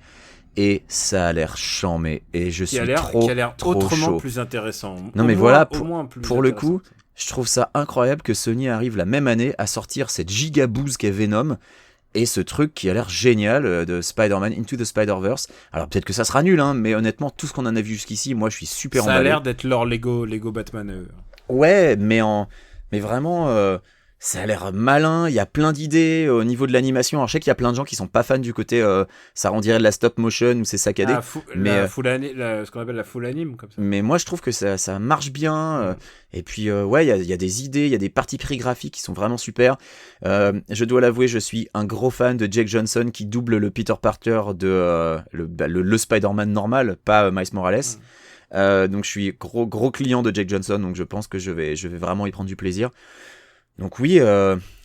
et ça a l'air chambé et je suis qui a l'air trop autrement chaud. plus intéressant. Non, mais Au moins plus pour le intéressant. coup, je trouve ça incroyable que Sony arrive la même année à sortir cette gigabouse qu'est Venom et ce truc qui a l'air génial de Spider-Man Into the Spider-Verse. Alors peut-être que ça sera nul, hein, mais honnêtement, tout ce qu'on en a vu jusqu'ici, moi je suis super Ça a emballé. l'air d'être leur Lego Batman. Ouais, mais vraiment, ça a l'air malin. Il y a plein d'idées au niveau de l'animation. Alors je sais qu'il y a plein de gens qui sont pas fans du côté, ça on dirait de la stop motion ou c'est saccadé. Mais ce qu'on appelle la full anime comme ça. Mais moi je trouve que ça marche bien. Et puis ouais, il y a des idées, il y a des parties pris graphiques qui sont vraiment super. Je dois l'avouer, je suis un gros fan de Jake Johnson qui double le Peter Parker de le Spider-Man normal, pas Miles Morales. Donc je suis gros client de Jake Johnson, donc je pense que je vais vraiment y prendre du plaisir. Donc oui,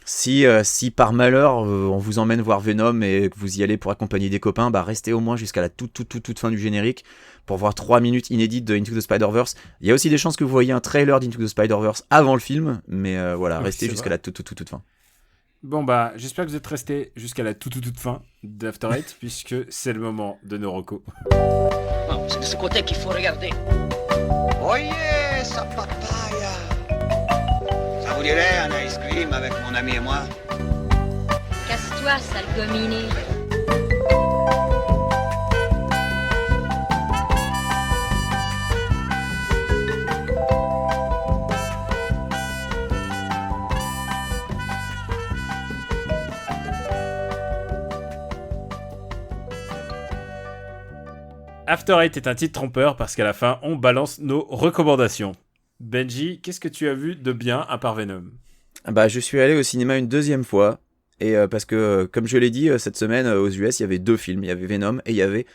si par malheur on vous emmène voir Venom et que vous y allez pour accompagner des copains, bah restez au moins jusqu'à la toute fin du générique pour voir 3 minutes inédites de Into the Spider-Verse. Il y a aussi des chances que vous voyez un trailer d'Into the Spider-Verse avant le film, mais voilà, Oui, restez c'est jusqu'à vrai. la toute fin. Bon bah, j'espère que vous êtes restés jusqu'à la toute fin d'After Eight puisque c'est le moment de nos recos. Non, c'est de ce côté qu'il faut regarder. Oye, esa papaya. Ça vous dirait un ice cream avec mon ami et moi? Casse-toi, sale gominé. After Eight est un titre trompeur parce qu'à la fin, on balance nos recommandations. Benji, qu'est-ce que tu as vu de bien à part Venom ? Bah je suis allé au cinéma une deuxième fois, et parce que comme je l'ai dit, cette semaine aux US, il y avait 2 films, il y avait Venom et il y avait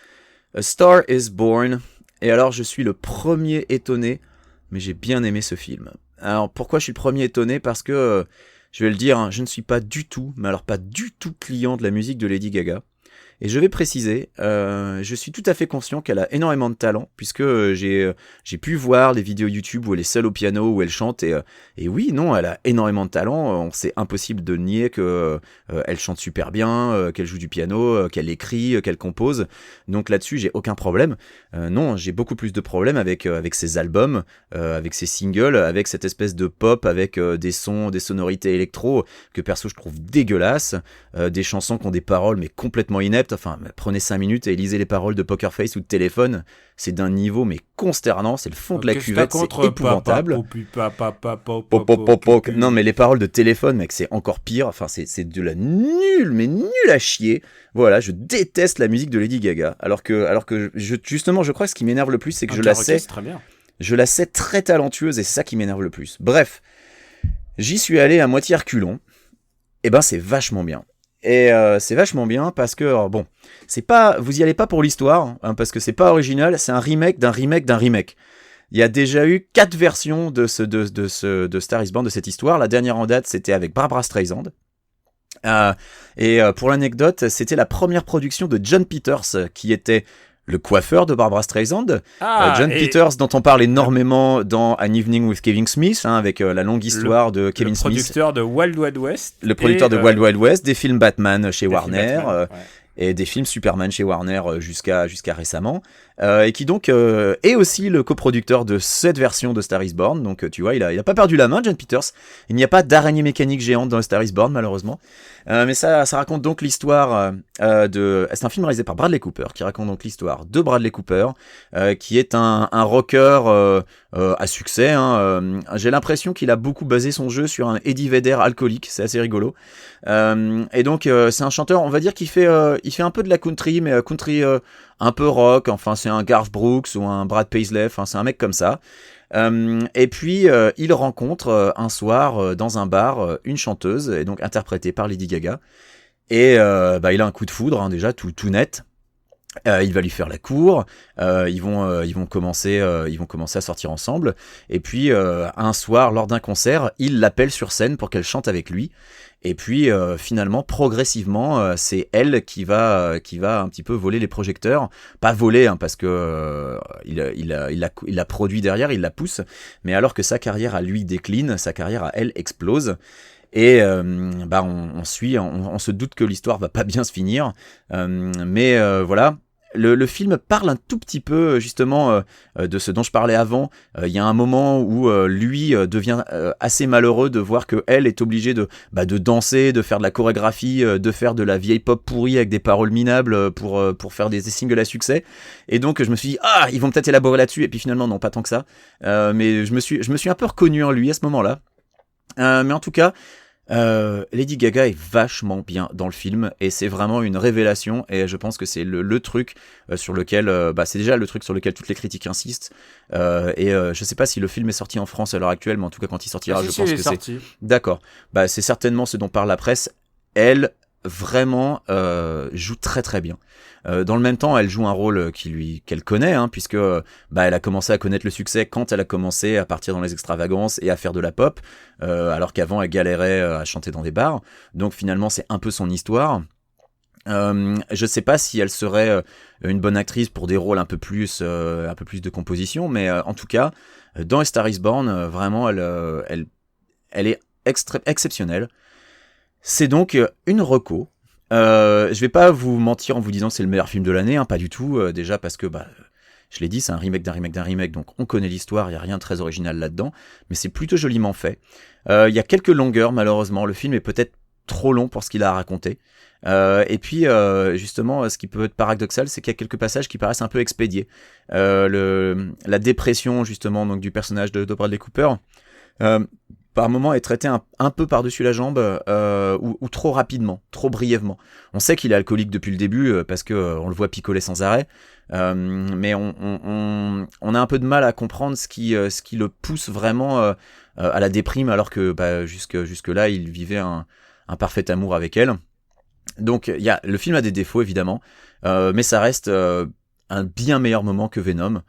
A Star is Born. Et alors je suis le premier étonné, mais j'ai bien aimé ce film. Alors pourquoi je suis le premier étonné ? Parce que, je vais le dire, hein, je ne suis pas du tout, mais alors pas du tout client de la musique de Lady Gaga. Et je vais préciser, je suis tout à fait conscient qu'elle a énormément de talent, puisque j'ai pu voir les vidéos YouTube où elle est seule au piano, où elle chante, et oui, non, elle a énormément de talent. C'est impossible de nier que elle chante super bien, qu'elle joue du piano, qu'elle écrit, qu'elle compose. Donc là-dessus, j'ai aucun problème. Non, j'ai beaucoup plus de problèmes avec ses albums, avec ses singles, avec cette espèce de pop, avec des sons, des sonorités électro que perso je trouve dégueulasses, des chansons qui ont des paroles mais complètement ineptes. Enfin, prenez 5 minutes et lisez les paroles de Poker Face ou de Téléphone. C'est d'un niveau mais consternant. C'est le fond de la cuvette, c'est épouvantable. Non, mais les paroles de Téléphone, mec, c'est encore pire. Enfin, c'est de la nul à chier. Voilà, je déteste la musique de Lady Gaga. Alors que justement, je crois que ce qui m'énerve le plus, c'est que je la sais très talentueuse et c'est ça qui m'énerve le plus. Bref, j'y suis allé à moitié reculons. Et ben, c'est vachement bien. Et c'est vachement bien parce que, alors, bon, c'est pas, vous y allez pas pour l'histoire, hein, parce que c'est pas original, c'est un remake d'un remake d'un remake. Il y a déjà eu 4 versions de Star is Born, de cette histoire. La dernière en date, c'était avec Barbra Streisand. Pour l'anecdote, c'était la première production de John Peters, qui était le coiffeur de Barbra Streisand. John Peters, dont on parle énormément dans An Evening with Kevin Smith, hein, avec la longue histoire de Kevin Smith. Le producteur de Wild Wild West. Le producteur de Wild Wild West, des films Batman chez Warner. Batman, et des films Superman chez Warner jusqu'à récemment, et qui donc est aussi le coproducteur de cette version de Star is Born. Donc tu vois, il a pas perdu la main, John Peters. Il n'y a pas d'araignée mécanique géante dans Star is Born, malheureusement. Mais ça raconte donc l'histoire c'est un film réalisé par Bradley Cooper, qui raconte donc l'histoire de Bradley Cooper, qui est un rocker à succès. Hein. J'ai l'impression qu'il a beaucoup basé son jeu sur un Eddie Vedder alcoolique, c'est assez rigolo. Et donc c'est un chanteur, on va dire qu'il fait un peu de la country, mais country un peu rock. Enfin, c'est un Garth Brooks ou un Brad Paisley. Enfin, c'est un mec comme ça. Et puis il rencontre un soir dans un bar une chanteuse, et donc interprétée par Lady Gaga. Et il a un coup de foudre, hein, déjà tout net. Il va lui faire la cour, ils vont commencer à sortir ensemble, et puis un soir lors d'un concert, il l'appelle sur scène pour qu'elle chante avec lui, et puis finalement progressivement c'est elle qui va un petit peu voler les projecteurs, pas voler, hein, parce que il l'a produit derrière, il la pousse, mais alors que sa carrière à lui décline, sa carrière à elle explose. Et on se doute que l'histoire va pas bien se finir, mais voilà. le film parle un tout petit peu justement de ce dont je parlais avant. Il y a un moment où lui devient assez malheureux de voir que elle est obligée de danser, de faire de la chorégraphie, de faire de la vieille pop pourrie avec des paroles minables pour faire des singles à succès. Et donc je me suis dit ils vont peut-être élaborer là-dessus, et puis finalement non, pas tant que ça. Mais je me suis un peu reconnu en lui à ce moment-là. Mais en tout cas, Lady Gaga est vachement bien dans le film, et c'est vraiment une révélation, et je pense que c'est le truc sur lequel c'est déjà le truc sur lequel toutes les critiques insistent, et je sais pas si le film est sorti en France à l'heure actuelle, mais en tout cas quand il sortira, je pense que c'est d'accord. C'est certainement ce dont parle la presse. Elle vraiment joue très très bien. Dans le même temps, elle joue un rôle qu'elle connaît, puisque elle a commencé à connaître le succès quand elle a commencé à partir dans les extravagances et à faire de la pop, alors qu'avant elle galérait à chanter dans des bars. Donc finalement, c'est un peu son histoire. Je sais pas si elle serait une bonne actrice pour des rôles un peu plus de composition, mais en tout cas, dans A Star Is Born, vraiment, elle est exceptionnelle. C'est donc une reco. Je vais pas vous mentir en vous disant que c'est le meilleur film de l'année, pas du tout, déjà parce que je l'ai dit, c'est un remake d'un remake d'un remake, donc on connaît l'histoire, il n'y a rien de très original là-dedans, mais c'est plutôt joliment fait. Il y a quelques longueurs, malheureusement, le film est peut-être trop long pour ce qu'il a à raconter. Et puis justement, ce qui peut être paradoxal, c'est qu'il y a quelques passages qui paraissent un peu expédiés. La dépression justement donc du personnage de Bradley Cooper, par moment est traité un peu par-dessus la jambe, ou trop rapidement, trop brièvement. On sait qu'il est alcoolique depuis le début, parce que on le voit picoler sans arrêt, mais on a un peu de mal à comprendre ce qui le pousse vraiment à la déprime, alors que jusque là il vivait un parfait amour avec elle. Donc le film a des défauts évidemment, mais ça reste un bien meilleur moment que Venom.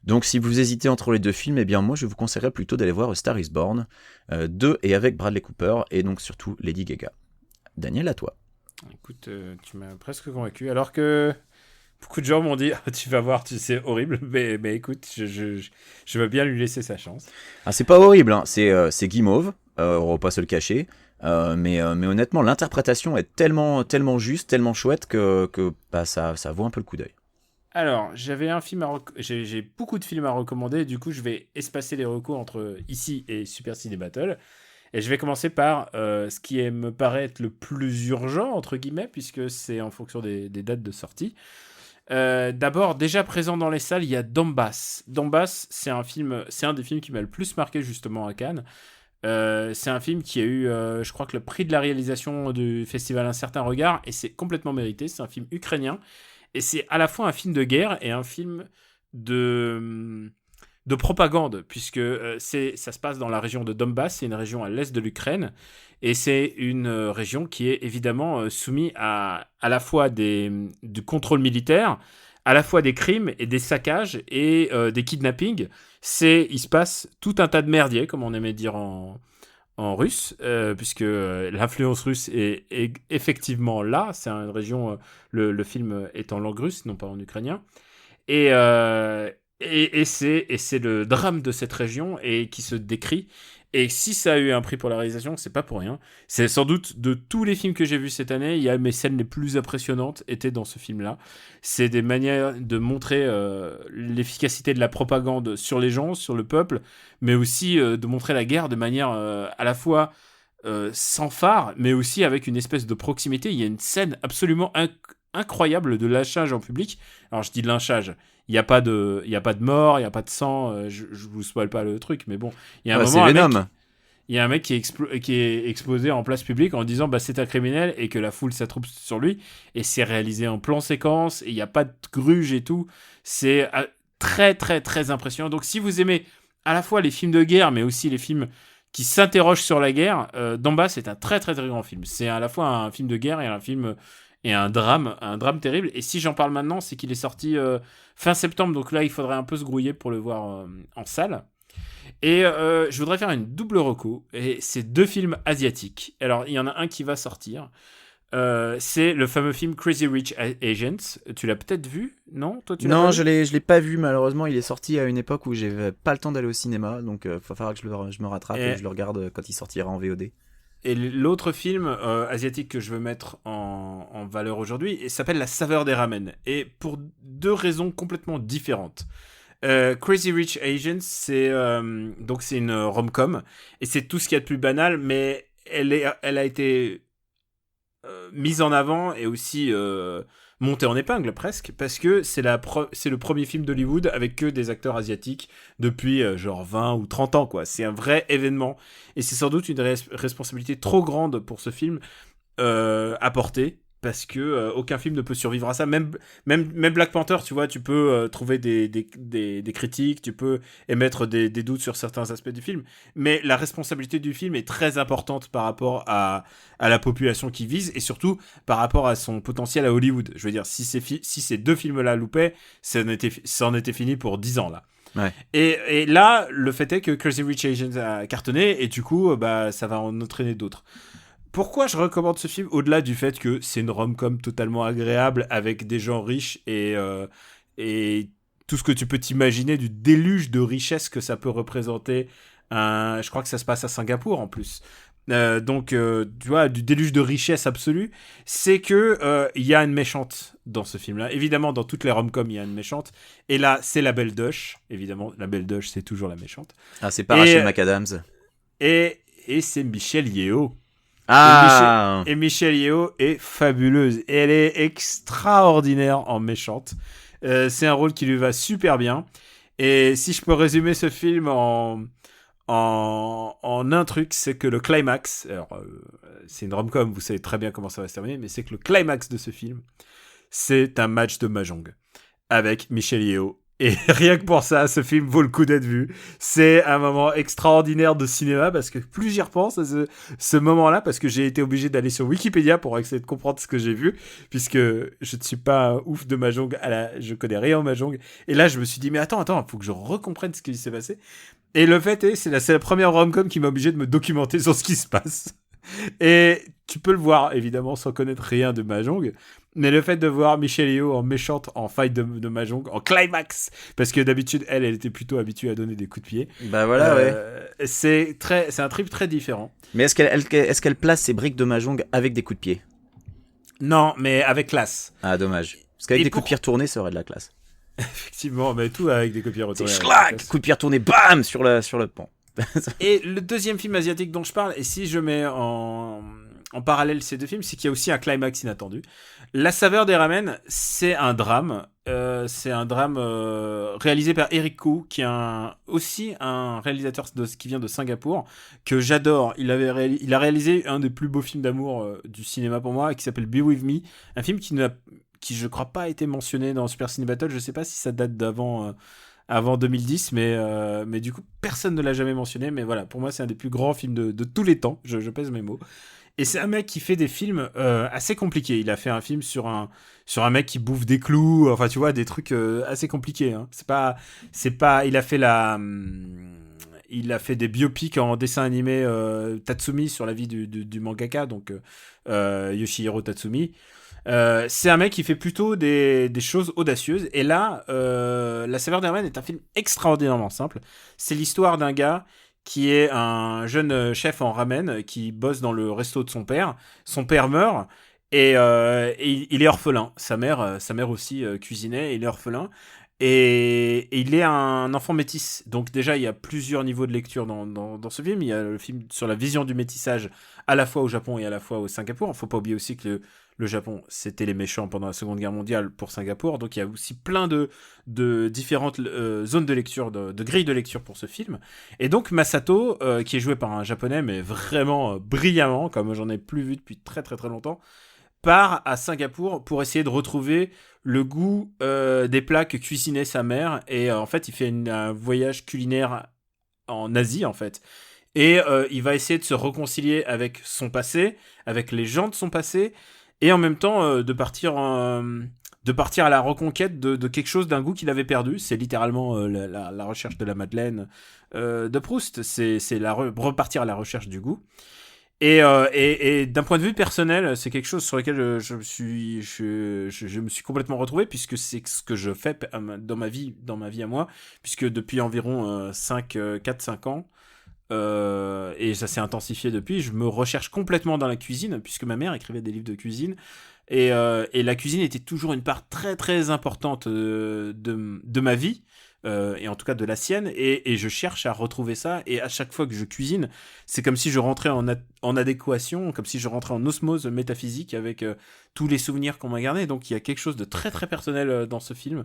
Donc si vous hésitez entre les deux films, eh bien moi je vous conseillerais plutôt d'aller voir A Star Is Born 2 et avec Bradley Cooper, et donc surtout Lady Gaga. Daniel, à toi. Écoute, tu m'as presque convaincu, alors que beaucoup de gens m'ont dit tu vas voir, c'est horrible, mais écoute, je veux bien lui laisser sa chance. C'est pas horrible, c'est guimauve, on va pas se le cacher. Mais honnêtement, l'interprétation est tellement juste, tellement chouette que ça vaut un peu le coup d'œil. Alors, j'avais un film j'ai beaucoup de films à recommander, du coup je vais espacer les recos entre ici et Super Ciné Battle, et je vais commencer par ce qui me paraît être le plus urgent entre guillemets, puisque c'est en fonction des dates de sortie. D'abord, déjà présent dans les salles, il y a Donbass. Donbass, c'est un des films qui m'a le plus marqué justement à Cannes. C'est un film qui a eu, je crois que le prix de la réalisation du festival Un Certain Regard, et c'est complètement mérité. C'est un film ukrainien, et c'est à la fois un film de guerre et un film de propagande, puisque ça se passe dans la région de Donbass, c'est une région à l'est de l'Ukraine, et c'est une région qui est évidemment soumise à la fois du contrôle militaire, à la fois des crimes et des saccages et des kidnappings. Il se passe tout un tas de merdier, comme on aimait dire en russe, puisque l'influence russe est effectivement là. C'est une région, le film est en langue russe, non pas en ukrainien. Et c'est le drame de cette région et qui se décrit. Et si ça a eu un prix pour la réalisation, c'est pas pour rien. C'est sans doute, de tous les films que j'ai vus cette année, mes scènes les plus impressionnantes étaient dans ce film-là. C'est des manières de montrer l'efficacité de la propagande sur les gens, sur le peuple, mais aussi de montrer la guerre de manière à la fois sans phare, mais aussi avec une espèce de proximité. Il y a une scène absolument incroyable de lynchage en public. Alors je dis lynchage, il n'y a pas de mort, il n'y a pas de sang, je vous spoil pas le truc, mais bon, il y a un moment, il y a un mec qui est exposé en place publique en disant c'est un criminel, et que la foule s'attroupe sur lui, et c'est réalisé en plan séquence, et il n'y a pas de gruge et tout, c'est très très très impressionnant. Donc si vous aimez à la fois les films de guerre, mais aussi les films qui s'interrogent sur la guerre, Donbass c'est un très très très grand film. C'est à la fois un film de guerre et un film... et un drame terrible. Et si j'en parle maintenant, c'est qu'il est sorti fin septembre, donc là il faudrait un peu se grouiller pour le voir en salle. Et je voudrais faire une double reco, et c'est 2 films asiatiques. Alors il y en a un qui va sortir, c'est le fameux film Crazy Rich Asians. Tu l'as peut-être vu, non? Toi, non, je l'ai pas vu, malheureusement. Il est sorti à une époque où j'avais pas le temps d'aller au cinéma, donc il va falloir que je me rattrape et je le regarde quand il sortira en VOD. Et l'autre film asiatique que je veux mettre en valeur aujourd'hui s'appelle La saveur des ramen. Et pour 2 raisons complètement différentes. Crazy Rich Asians, c'est une rom-com. Et c'est tout ce qu'il y a de plus banal, mais elle a été mise en avant et aussi montée en épingle presque, parce que c'est le premier film d'Hollywood avec que des acteurs asiatiques depuis genre 20 ou 30 ans, quoi. C'est un vrai événement. Et c'est sans doute une responsabilité trop grande pour ce film à porter, parce que aucun film ne peut survivre à ça. Même Black Panther, tu vois, tu peux trouver des critiques, tu peux émettre des doutes sur certains aspects du film, mais la responsabilité du film est très importante par rapport à la population qui vise, et surtout par rapport à son potentiel à Hollywood. Je veux dire, si ces 2 films-là loupaient, ça en était fini pour 10 ans, là. Ouais. Et là, le fait est que Crazy Rich Asians a cartonné, et du coup, ça va en entraîner d'autres. Pourquoi je recommande ce film, au-delà du fait que c'est une rom-com totalement agréable avec des gens riches et tout ce que tu peux t'imaginer du déluge de richesse que ça peut représenter. Je crois que ça se passe à Singapour en plus. Donc, tu vois, du déluge de richesse absolue, c'est que il y a une méchante dans ce film-là. Évidemment, dans toutes les rom-coms, il y a une méchante. Et là, c'est la Belle Doche. Évidemment, la Belle Doche, c'est toujours la méchante. Ah, c'est pas Rachel McAdams. Et c'est Michelle Yeoh. Ah. Et Michelle Yeoh est fabuleuse. Et elle est extraordinaire en méchante. C'est un rôle qui lui va super bien. Et si je peux résumer ce film en un truc, c'est que le climax, alors c'est une rom-com, vous savez très bien comment ça va se terminer, mais c'est que le climax de ce film, c'est un match de mahjong avec Michelle Yeoh. Et rien que pour ça, ce film vaut le coup d'être vu. C'est un moment extraordinaire de cinéma, parce que plus j'y repense à ce moment-là, parce que j'ai été obligé d'aller sur Wikipédia pour essayer de comprendre ce que j'ai vu, puisque je ne suis pas un ouf de mahjong, je connais rien en mahjong. Et là, je me suis dit, mais attends, il faut que je recomprenne ce qui s'est passé. Et le fait est, c'est la première rom-com qui m'a obligé de me documenter sur ce qui se passe. Et tu peux le voir, évidemment, sans connaître rien de mahjong. Mais le fait de voir Michelle Yeoh en méchante, en fight de mahjong, en climax, parce que d'habitude, elle était plutôt habituée à donner des coups de pied. Bah voilà, ouais. C'est un trip très différent. Mais est-ce qu'elle place ses briques de mahjong avec des coups de pied? Non, mais avec classe. Ah, dommage. Parce qu'avec des coups de pied retournés, ça aurait de la classe. Effectivement, mais tout avec des coups de pied retournés. C'est schlac, coup de pied retourné, bam, sur le pont. Et le deuxième film asiatique dont je parle, et si je mets en parallèle ces 2 films, c'est qu'il y a aussi un climax inattendu. La saveur des ramen, c'est un drame. C'est un drame réalisé par Eric Koo, qui est aussi un réalisateur qui vient de Singapour, que j'adore. Il a réalisé un des plus beaux films d'amour du cinéma pour moi, qui s'appelle Be With Me, un film qui je crois pas a été mentionné dans Super Ciné Battle. Je sais pas si ça date avant 2010, mais du coup personne ne l'a jamais mentionné. Mais voilà, pour moi c'est un des plus grands films de tous les temps, je pèse mes mots. Et c'est un mec qui fait des films assez compliqués. Il a fait un film sur un mec qui bouffe des clous, enfin tu vois, des trucs assez compliqués, hein. C'est pas il a fait des biopics en dessin animé Tatsumi sur la vie du mangaka, donc Yoshihiro Tatsumi. C'est un mec qui fait plutôt des choses audacieuses. Et là, La saveur des ramen est un film extraordinairement simple. C'est l'histoire d'un gars qui est un jeune chef en ramen qui bosse dans le resto de son père. Son père meurt et il est orphelin. Sa mère aussi cuisinait, il est orphelin. Et il est un enfant métis. Donc déjà, il y a plusieurs niveaux de lecture dans ce film. Il y a le film sur la vision du métissage à la fois au Japon et à la fois au Singapour. Il ne faut pas oublier aussi que le Japon, c'était les méchants pendant la Seconde Guerre mondiale pour Singapour. Donc il y a aussi plein de différentes zones de lecture, de grilles de lecture pour ce film. Et donc Masato, qui est joué par un japonais, mais vraiment brillamment, comme j'en ai plus vu depuis très très très longtemps, part à Singapour pour essayer de retrouver le goût des plats que cuisinait sa mère. Et en fait, il fait un voyage culinaire en Asie, en fait. Et il va essayer de se réconcilier avec son passé, avec les gens de son passé, et en même temps de partir à la reconquête de quelque chose, d'un goût qu'il avait perdu. C'est littéralement la recherche de la Madeleine de Proust. C'est repartir à la recherche du goût. Et d'un point de vue personnel, c'est quelque chose sur lequel je me suis complètement retrouvé, puisque c'est ce que je fais dans ma vie à moi, puisque depuis environ 4-5 ans, et ça s'est intensifié depuis. Je me recherche complètement dans la cuisine, puisque ma mère écrivait des livres de cuisine. Et la cuisine était toujours une part très très importante de ma vie. Et en tout cas de la sienne, et je cherche à retrouver ça, et à chaque fois que je cuisine, c'est comme si je rentrais en adéquation, comme si je rentrais en osmose métaphysique avec tous les souvenirs qu'on m'a gardés. Donc il y a quelque chose de très très personnel dans ce film.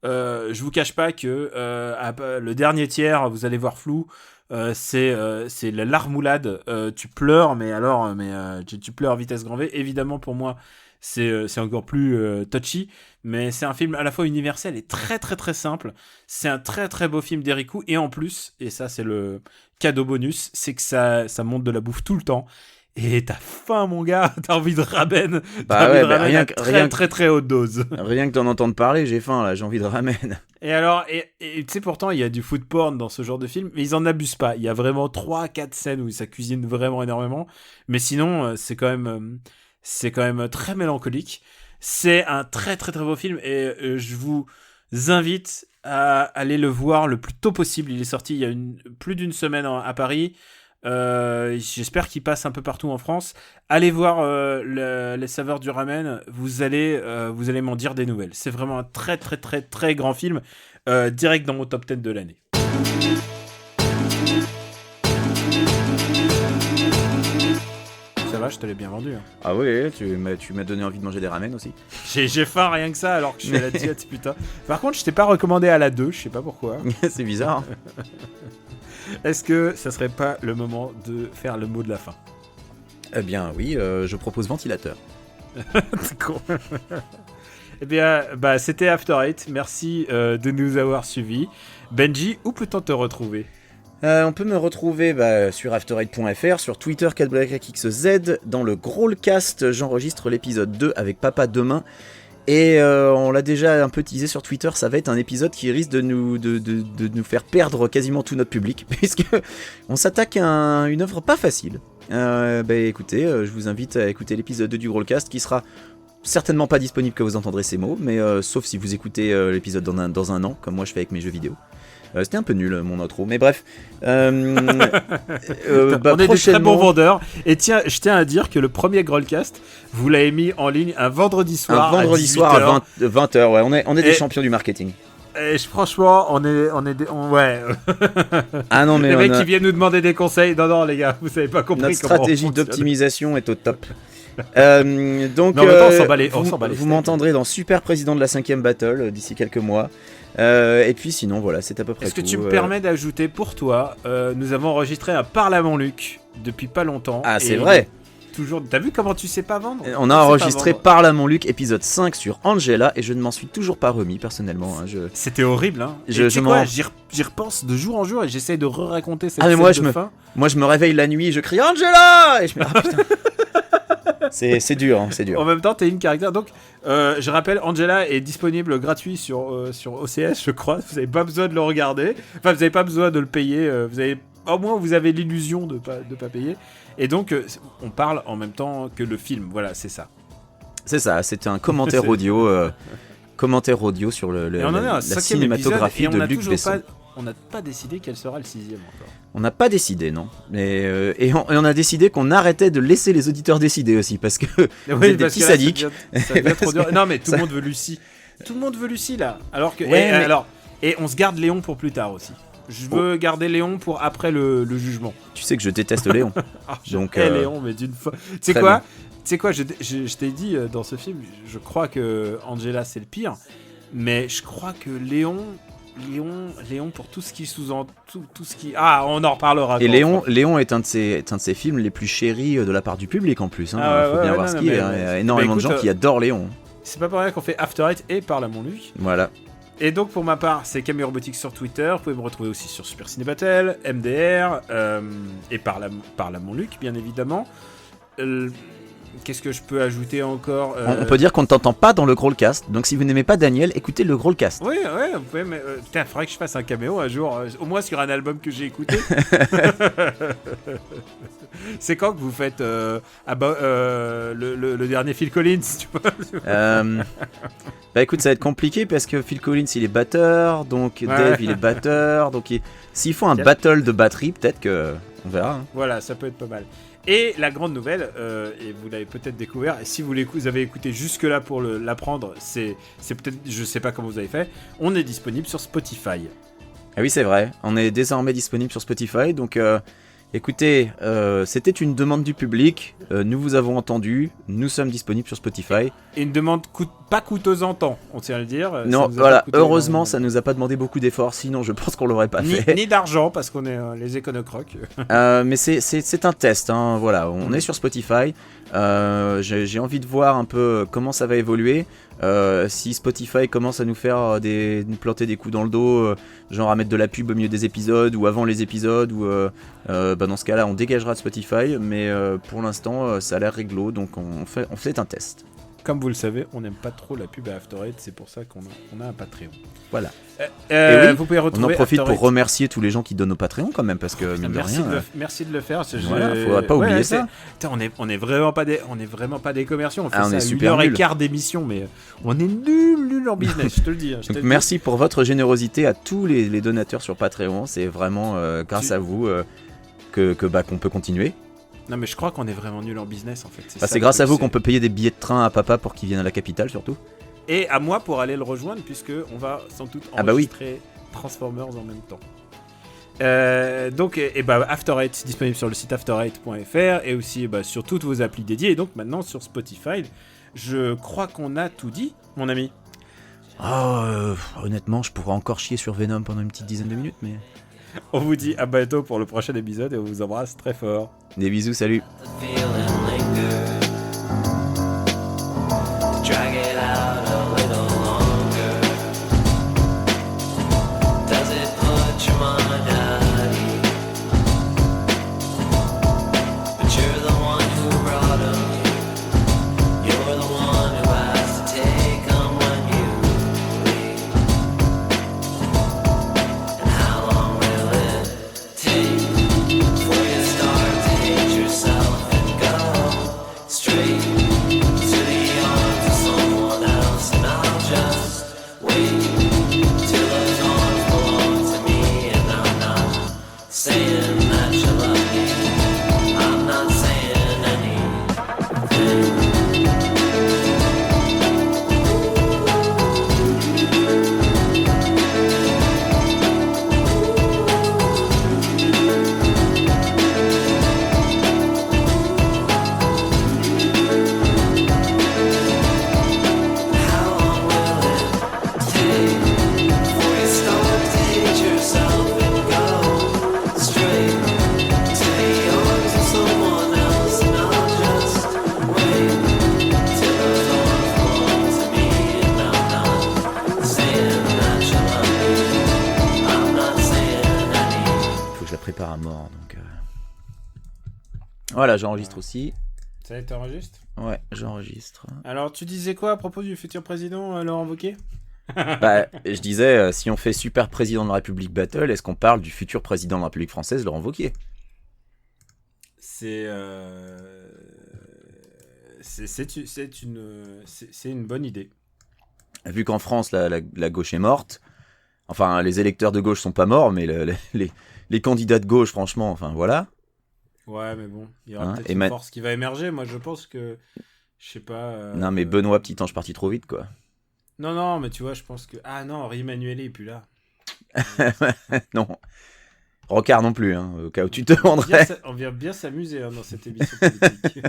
Je vous cache pas que le dernier tiers, vous allez voir flou, c'est la larmoulade, tu pleures, mais alors tu pleures à vitesse grand V. Évidemment pour moi c'est encore plus touchy, mais c'est un film à la fois universel et très très très simple. C'est un très très beau film d'Éric Hou, et en plus, et ça c'est le cadeau bonus, c'est que ça monte de la bouffe tout le temps. Et t'as faim, mon gars, t'as envie de ramen, très très très haute dose. Rien que d'en entendre parler, j'ai faim là, j'ai envie de ramen. Et alors, et tu sais, pourtant il y a du food porn dans ce genre de film, mais ils en abusent pas. Il y a vraiment 3-4 scènes où ça cuisine vraiment énormément, mais sinon c'est quand même très mélancolique. C'est un très très très beau film, et je vous invite à aller le voir le plus tôt possible. Il est sorti il y a plus d'une semaine à Paris. J'espère qu'il passe un peu partout en France. Allez voir les saveurs du ramen. Vous allez m'en dire des nouvelles. C'est vraiment un très très très très grand film, direct dans mon top 10 de l'année. Ça va, je te l'ai bien vendu. Hein. Ah oui, tu m'as donné envie de manger des ramen aussi. J'ai faim rien que ça, alors que je suis à la diète, putain. Par contre, je t'ai pas recommandé à la 2, je sais pas pourquoi. C'est bizarre. Est-ce que ça serait pas le moment de faire le mot de la fin ? Eh bien oui, je propose ventilateur. C'est con. Eh bien, c'était After Eight. Merci de nous avoir suivis. Benji, où peut-on te retrouver ? On peut me retrouver sur after8.fr, sur Twitter 4blackxz, dans le Growlcast, j'enregistre l'épisode 2 avec Papa demain. Et on l'a déjà un peu teasé sur Twitter, ça va être un épisode qui risque de nous faire perdre quasiment tout notre public, puisque on s'attaque à une œuvre pas facile. Écoutez, je vous invite à écouter l'épisode 2 du Growlcast, qui sera certainement pas disponible quand vous entendrez ces mots, mais sauf si vous écoutez l'épisode dans un an, comme moi je fais avec mes jeux vidéo. C'était un peu nul mon outro, mais bref. On est des très bons vendeurs. Et tiens, je tiens à dire que le premier Growlcast, vous l'avez mis en ligne un vendredi soir. Un vendredi soir à 20h, ouais. On est des champions du marketing. Et franchement, ouais. Ah non, mais les mecs qui viennent nous demander des conseils. Non, les gars, vous savez pas compris notre stratégie d'optimisation est au top. Donc, on s'en bat les vous m'entendrez dans Super Président de la 5ème Battle d'ici quelques mois. Et puis sinon, voilà, c'est à peu près tout. Est-ce que tu me permets d'ajouter pour toi, nous avons enregistré un Parlement Luc depuis pas longtemps. Ah, c'est vrai. Toujours. T'as vu comment tu sais pas vendre ? On a enregistré Parlement Luc épisode 5 sur Angela, et je ne m'en suis toujours pas remis personnellement. C'était horrible, hein. J'y repense de jour en jour et j'essaye de re-raconter cette scène de fin. Moi, je me réveille la nuit et je crie Angela, et je me dis, ah putain. C'est dur, hein, c'est dur. En même temps, t'es une caractère. Donc, je rappelle, Angela est disponible gratuit sur OCS, je crois. Vous n'avez pas besoin de le regarder. Enfin, vous n'avez pas besoin de le payer. Au moins, vous avez l'illusion de pas payer. Et donc, on parle en même temps que le film. Voilà, c'est ça. C'est ça, c'était un commentaire audio. Commentaire audio sur la cinématographie de Luc Besson. On n'a pas décidé quel sera le 6ème encore. On n'a pas décidé, non. Mais on a décidé qu'on arrêtait de laisser les auditeurs décider aussi, parce que vous êtes des petits sadiques. Ça devient trop dur. Non, mais tout le monde veut Lucie. Tout le monde veut Lucie, là. Alors que, et on se garde Léon pour plus tard aussi. Je veux garder Léon pour après le jugement. Tu sais que je déteste Léon. Donc, Léon, mais d'une fois. Tu sais quoi, je t'ai dit dans ce film, je crois que Angela c'est le pire, mais je crois que Léon pour tout ce qui sous-entend, tout ce qui... Ah, on en reparlera. Et Léon est un de ces films les plus chéris de la part du public en plus. Faut bien voir ce qu'il y a. Il y a énormément de gens qui adorent Léon. C'est pas pour rien qu'on fait After Eight et Parlement Luc. Voilà. Et donc pour ma part, c'est Camille Robotique sur Twitter. Vous pouvez me retrouver aussi sur Super Ciné Battle, MDR et Parlement Luc, bien évidemment. Qu'est-ce que je peux ajouter encore On peut dire qu'on ne t'entend pas dans le Growlcast, donc si vous n'aimez pas Daniel, écoutez le Growlcast. Oui, vous pouvez, mais putain, il faudrait que je fasse un caméo un jour, au moins sur un album que j'ai écouté. C'est quand que vous faites le dernier Phil Collins, tu vois écoute, ça va être compliqué parce que Phil Collins il est batteur, donc Dave il est batteur, donc s'ils font un battle de batterie, peut-être que On verra. Hein. Voilà, ça peut être pas mal. Et la grande nouvelle, et vous l'avez peut-être découvert, et si vous avez écouté jusque-là pour l'apprendre, c'est peut-être, je sais pas comment vous avez fait, on est disponible sur Spotify. Ah oui, c'est vrai. On est désormais disponible sur Spotify. Donc, écoutez, c'était une demande du public. Nous vous avons entendu. Nous sommes disponibles sur Spotify. Et une demande pas coûteuse en temps, on tient à le dire. Non, Ça nous a voilà. pas coûté Heureusement, ça nous a pas demandé beaucoup d'efforts. Sinon, je pense qu'on l'aurait pas fait. Ni d'argent, parce qu'on est les éconocroques. Mais c'est un test. Hein, voilà, on est sur Spotify. J'ai envie de voir un peu comment ça va évoluer. Si Spotify commence à nous faire nous planter des coups dans le dos, genre à mettre de la pub au milieu des épisodes ou avant les épisodes, ou dans ce cas-là on dégagera de Spotify, mais pour l'instant ça a l'air réglo, donc on fait un test. Comme vous le savez, on n'aime pas trop la pub à After Eight, c'est pour ça qu'on a un Patreon. Voilà. Oui, vous pouvez on retrouver en profite After pour Eight. remercier tous les gens qui donnent au Patreon quand même, parce que mine de rien. Merci de le faire. Voilà, faudrait pas oublier ça. Putain, on est vraiment pas des commerciaux. On fait on ça est à super 1h15 d'émission, mais on est nul en business, je te le dis. Donc merci pour votre générosité à tous les donateurs sur Patreon. C'est vraiment grâce à vous qu'on peut continuer. Non, mais je crois qu'on est vraiment nul en business en fait. C'est grâce à vous qu'on peut payer des billets de train à papa pour qu'il vienne à la capitale surtout. Et à moi pour aller le rejoindre, puisque on va sans doute enregistrer Transformers en même temps. Donc, After Eight, disponible sur le site after8.fr et aussi sur toutes vos applis dédiées. Et donc maintenant sur Spotify, je crois qu'on a tout dit, mon ami. Honnêtement, je pourrais encore chier sur Venom pendant une petite dizaine de minutes, mais. On vous dit à bientôt pour le prochain épisode et on vous embrasse très fort. Des bisous, salut. Prépare à mort, donc voilà, j'enregistre aussi. Ça y est, t'enregistres ? Ouais, j'enregistre. Alors, tu disais quoi à propos du futur président Laurent Wauquiez ? Je disais, si on fait super président de la République battle, est-ce qu'on parle du futur président de la République française, Laurent Wauquiez ? C'est une bonne idée. Vu qu'en France, la gauche est morte, enfin, les électeurs de gauche sont pas morts, mais les candidats de gauche, franchement, enfin, voilà. Ouais, mais bon, il y aura peut-être une force qui va émerger. Moi, je pense que, je sais pas... Non, mais Benoît, petit ange parti trop vite, quoi. Non, mais tu vois, je pense que... Ah non, Emmanuel est plus là. Non. Rocard non plus, hein, au cas où tu te demanderais. On vient bien s'amuser dans cette émission politique.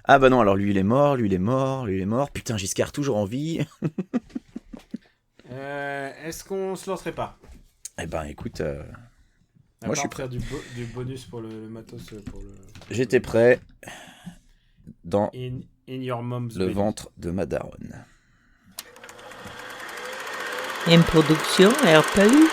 Ah bah non, alors lui il est mort. Putain, Giscard toujours en vie. Est-ce qu'on se lancerait pas ? Eh ben écoute, moi je suis prêt. Du bonus pour le matos. J'étais prêt dans in your mom's le belly. ventre de ma daronne. Une production RPU.